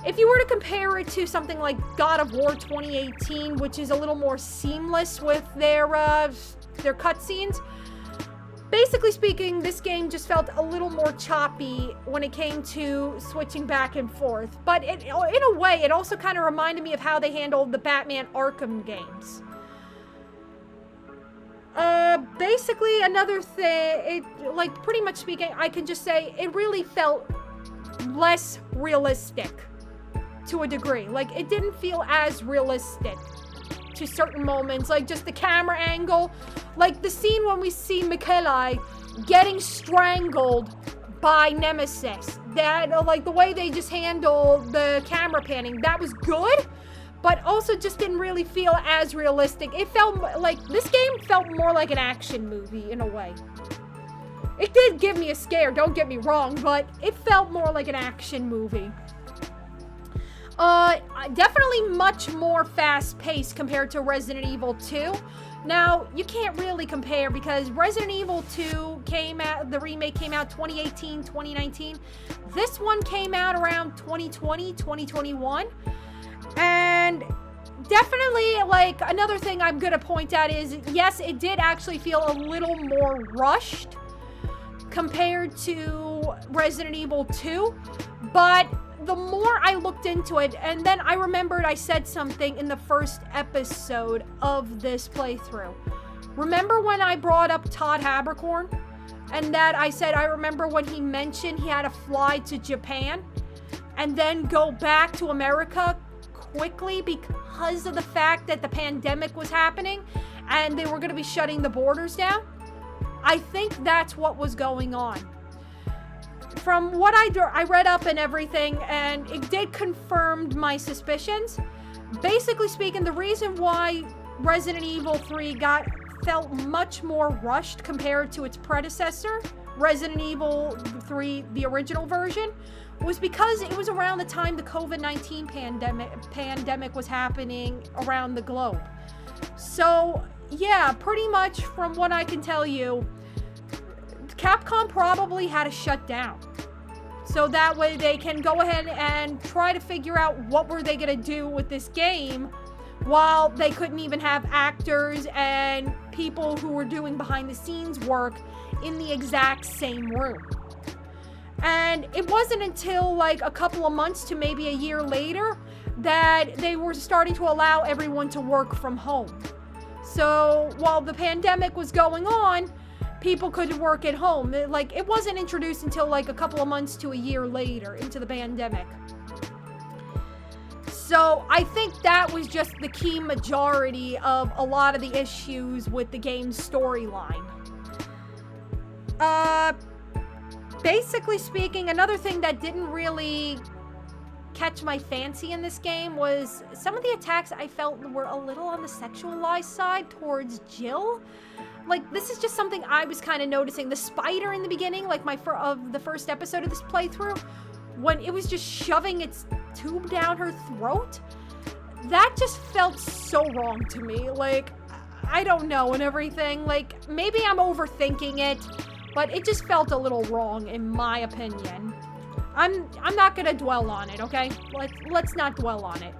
if you were to compare it to something like God of War 2018, which is a little more seamless with their cutscenes, basically speaking, this game just felt a little more choppy when it came to switching back and forth. But in a way, it also kind of reminded me of how they handled the Batman Arkham games. Basically, another thing, like, pretty much speaking, I can just say it really felt less realistic to a degree. Like, it didn't feel as realistic to certain moments, like just the camera angle, like the scene when we see Michaela getting strangled by Nemesis. That, like, the way they just handle the camera panning, that was good, but also just didn't really feel as realistic. It felt like, this game felt more like an action movie in a way. It did give me a scare, don't get me wrong, but it felt more like an action movie. Definitely much more fast-paced compared to Resident Evil 2. Now, you can't really compare because Resident Evil 2 came out, the remake came out 2018, 2019. This one came out around 2020, 2021. And definitely, like, another thing I'm gonna point out is, yes, it did actually feel a little more rushed compared to Resident Evil 2, but the more I looked into it, and then I remembered I said something in the first episode of this playthrough. Remember when I brought up Todd Haberkorn? And that I said, I remember when he mentioned he had to fly to Japan? and then go back to America quickly because of the fact that the pandemic was happening and they were going to be shutting the borders down. I think that's what was going on. From what I read up and everything, and it did confirm my suspicions. Basically speaking, the reason why Resident Evil 3 felt much more rushed compared to its predecessor, Resident Evil 3, the original version, was because it was around the time the COVID-19 pandemic was happening around the globe. So, yeah, pretty much from what I can tell you, Capcom probably had to shut down. So that way they can go ahead and try to figure out what were they going to do with this game while they couldn't even have actors and people who were doing behind the scenes work in the exact same room. And it wasn't until like a couple of months to maybe a year later that they were starting to allow everyone to work from home. So while the pandemic was going on, people could work at home. It wasn't introduced until like a couple of months to a year later into the pandemic. So I think that was just the key majority of a lot of the issues with the game's storyline. Basically speaking, another thing that didn't really catch my fancy in this game was some of the attacks I felt were a little on the sexualized side towards Jill. Like, this is just something I was kind of noticing. The spider in the beginning, like of the first episode of this playthrough, when it was just shoving its tube down her throat, that just felt so wrong to me. Like, I don't know and everything. Like, maybe I'm overthinking it, but it just felt a little wrong in my opinion. I'm not gonna dwell on it, okay? Let's not dwell on it.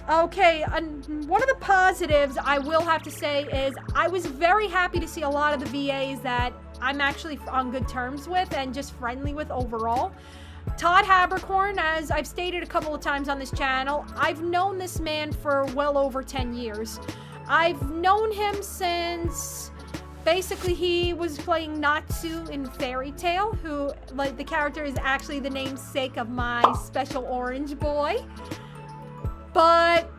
Okay, one of the positives I will have to say is I was very happy to see a lot of the VAs that I'm actually on good terms with and just friendly with overall. Todd Habercorn, as I've stated a couple of times on this channel, I've known this man for well over 10 years. I've known him since basically he was playing Natsu in Fairy Tail, who, like, the character is actually the namesake of my special orange boy. But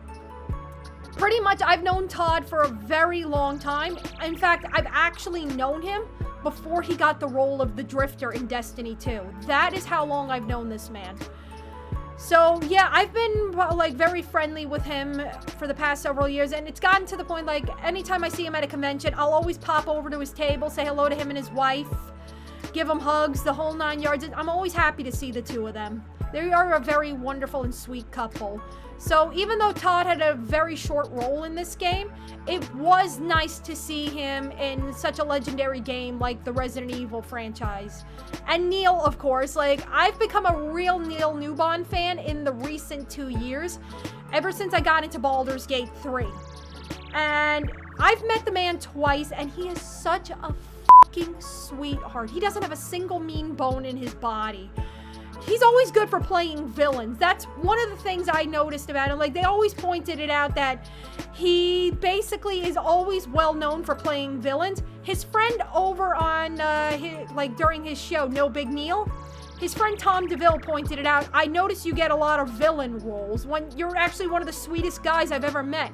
pretty much I've known Todd for a very long time. In fact, I've actually known him before he got the role of the Drifter in Destiny 2. That is how long I've known this man. So yeah, I've been like very friendly with him for the past several years, and it's gotten to the point like anytime I see him at a convention, I'll always pop over to his table, say hello to him and his wife, give him hugs, the whole 9 yards. I'm always happy to see the two of them. They are a very wonderful and sweet couple. So even though Todd had a very short role in this game, it was nice to see him in such a legendary game like the Resident Evil franchise. And Neil, of course, like, I've become a real Neil Newbon fan in the recent 2 years, ever since I got into Baldur's Gate 3. And I've met the man twice, and he is such a fucking sweetheart. He doesn't have a single mean bone in his body. He's always good for playing villains. That's one of the things I noticed about him. Like, they always pointed it out that he basically is always well known for playing villains. His friend over on, during his show, No Big Neil, his friend Tom DeVille pointed it out. I noticed you get a lot of villain roles when you're actually one of the sweetest guys I've ever met.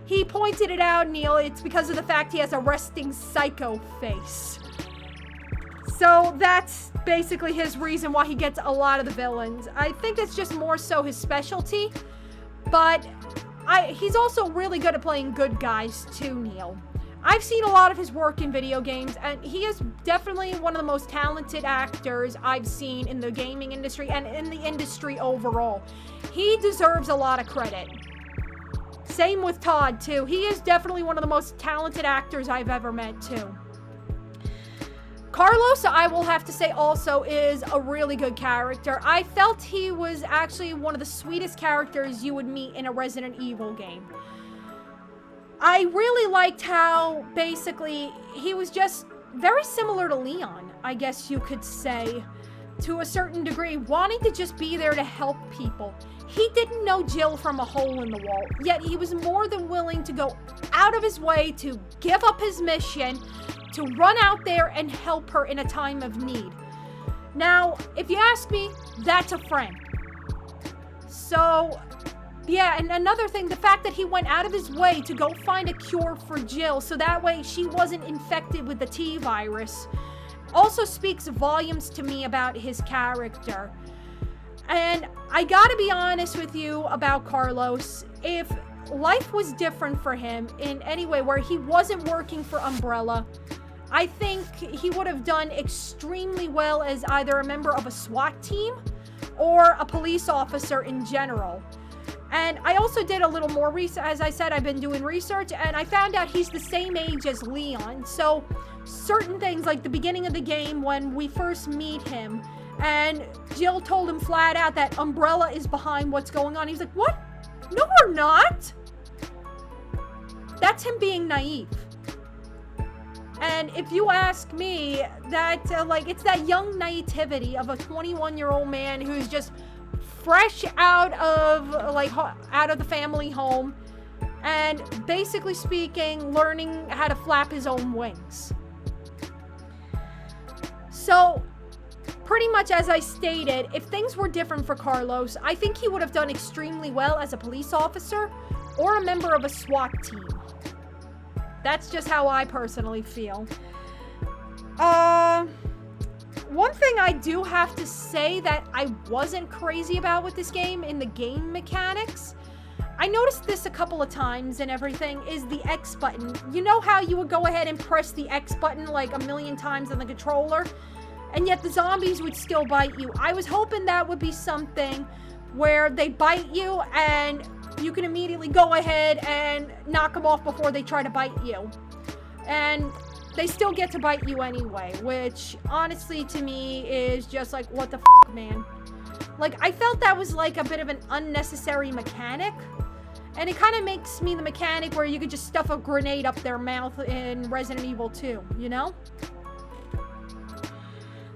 He pointed it out, Neil, it's because of the fact he has a resting psycho face. So that's basically his reason why he gets a lot of the villains. I think that's just more so his specialty, but he's also really good at playing good guys too, Neil. I've seen a lot of his work in video games, and he is definitely one of the most talented actors I've seen in the gaming industry and in the industry overall. He deserves a lot of credit. Same with Todd too. He is definitely one of the most talented actors I've ever met too. Carlos, I will have to say also, is a really good character. I felt he was actually one of the sweetest characters you would meet in a Resident Evil game. I really liked how, basically, he was just very similar to Leon, I guess you could say, to a certain degree, wanting to just be there to help people. He didn't know Jill from a hole in the wall, yet he was more than willing to go out of his way to give up his mission to run out there and help her in a time of need. Now, if you ask me, that's a friend. So, yeah, and another thing, the fact that he went out of his way to go find a cure for Jill so that way she wasn't infected with the T virus also speaks volumes to me about his character. And I gotta be honest with you about Carlos. If life was different for him in any way where he wasn't working for Umbrella, I think he would have done extremely well as either a member of a SWAT team or a police officer in general. And I also did a little more research. As I said, I've been doing research, and I found out he's the same age as Leon. So certain things, like the beginning of the game when we first meet him, and Jill told him flat out that Umbrella is behind what's going on. He's like, what? No, we're not. That's him being naive. And if you ask me, that it's that young naivety of a 21-year-old man who's just fresh out of the family home and basically speaking learning how to flap his own wings. So pretty much as I stated, if things were different for Carlos, I think he would have done extremely well as a police officer or a member of a SWAT team. That's just how I personally feel. One thing I do have to say that I wasn't crazy about with this game in the game mechanics, I noticed this a couple of times and everything, is the X button. You know how you would go ahead and press the X button like a million times on the controller, and yet the zombies would still bite you? I was hoping that would be something where they bite you and you can immediately go ahead and knock them off before they try to bite you. And they still get to bite you anyway, which honestly to me is just like, what the f***, man? Like, I felt that was like a bit of an unnecessary mechanic. And it kind of makes me the mechanic where you could just stuff a grenade up their mouth in Resident Evil 2, you know?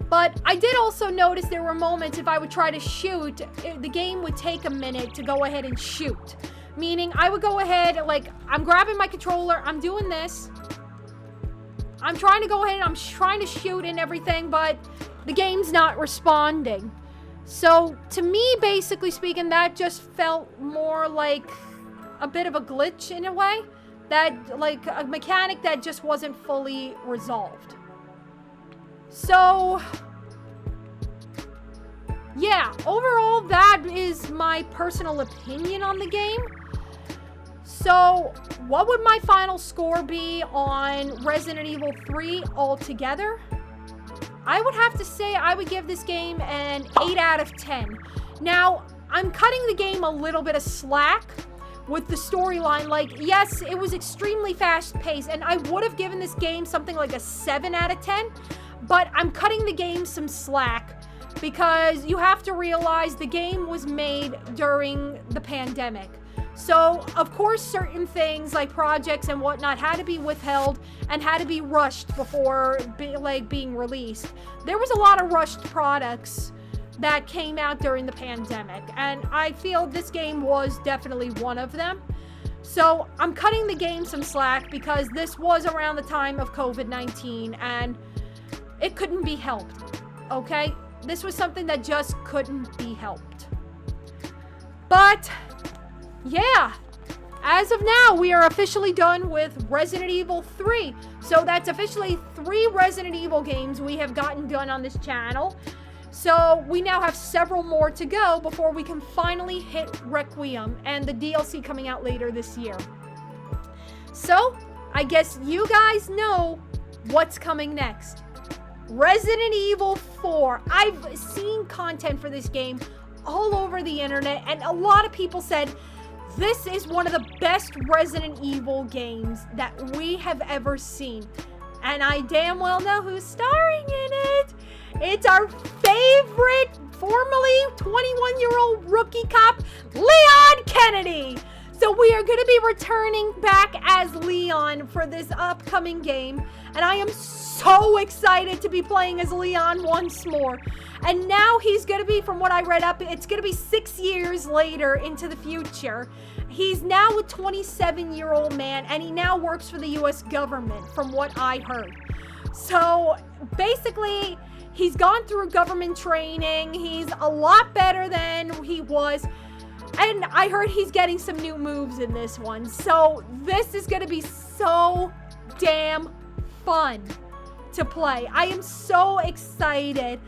But I did also notice there were moments if I would try to shoot, the game would take a minute to go ahead and shoot. Meaning I would go ahead, like, I'm grabbing my controller, I'm doing this. I'm trying to go ahead and I'm trying to shoot and everything, but the game's not responding. So to me, basically speaking, that just felt more like a bit of a glitch in a way. That, like, a mechanic that just wasn't fully resolved. So, yeah, overall, that is my personal opinion on the game. So, what would my final score be on Resident Evil 3 altogether? I would have to say I would give this game an 8 out of 10. Now, I'm cutting the game a little bit of slack with the storyline. Like, yes, it was extremely fast-paced, and I would have given this game something like a 7 out of 10, but I'm cutting the game some slack because you have to realize the game was made during the pandemic. So, of course, certain things like projects and whatnot had to be withheld and had to be rushed before being released. There was a lot of rushed products that came out during the pandemic, and I feel this game was definitely one of them. So, I'm cutting the game some slack because this was around the time of COVID-19 and it couldn't be helped, okay? This was something that just couldn't be helped. But yeah, as of now, we are officially done with Resident Evil 3. So that's officially 3 Resident Evil games we have gotten done on this channel. So we now have several more to go before we can finally hit Requiem and the DLC coming out later this year. So, I guess you guys know what's coming next. Resident Evil 4. I've seen content for this game all over the internet, and a lot of people said this is one of the best Resident Evil games that we have ever seen. And I damn well know who's starring in it. It's our favorite, formerly 21-year-old rookie cop, Leon Kennedy. So we are going to be returning back as Leon for this upcoming game. And I am so excited to be playing as Leon once more. And now he's going to be, from what I read up, it's going to be 6 years later into the future. He's now a 27-year-old man, and he now works for the U.S. government, from what I heard. So basically, he's gone through government training. He's a lot better than he was. And I heard he's getting some new moves in this one. So this is going to be so damn fun to play. I am so excited.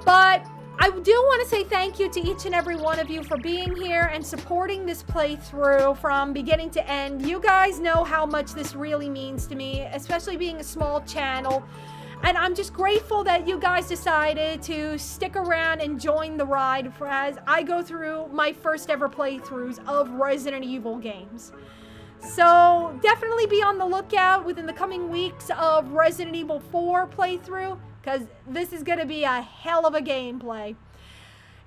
But I do want to say thank you to each and every one of you for being here and supporting this playthrough from beginning to end. You guys know how much this really means to me, especially being a small channel. And I'm just grateful that you guys decided to stick around and join the ride as I go through my first ever playthroughs of Resident Evil games. So definitely be on the lookout within the coming weeks of Resident Evil 4 playthrough, because this is going to be a hell of a gameplay.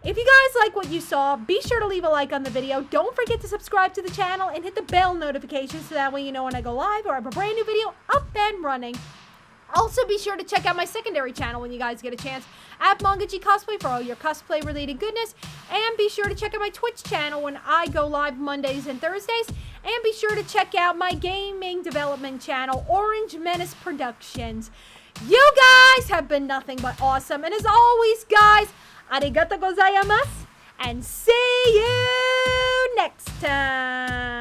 If you guys like what you saw, be sure to leave a like on the video. Don't forget to subscribe to the channel and hit the bell notification so that way you know when I go live or have a brand new video up and running. Also, be sure to check out my secondary channel when you guys get a chance at mangagcosplay for all your cosplay related goodness. And be sure to check out my Twitch channel when I go live Mondays and Thursdays. And be sure to check out my gaming development channel, Orange Menace Productions. You guys have been nothing but awesome. And as always, guys, arigatou gozaimasu. And see you next time.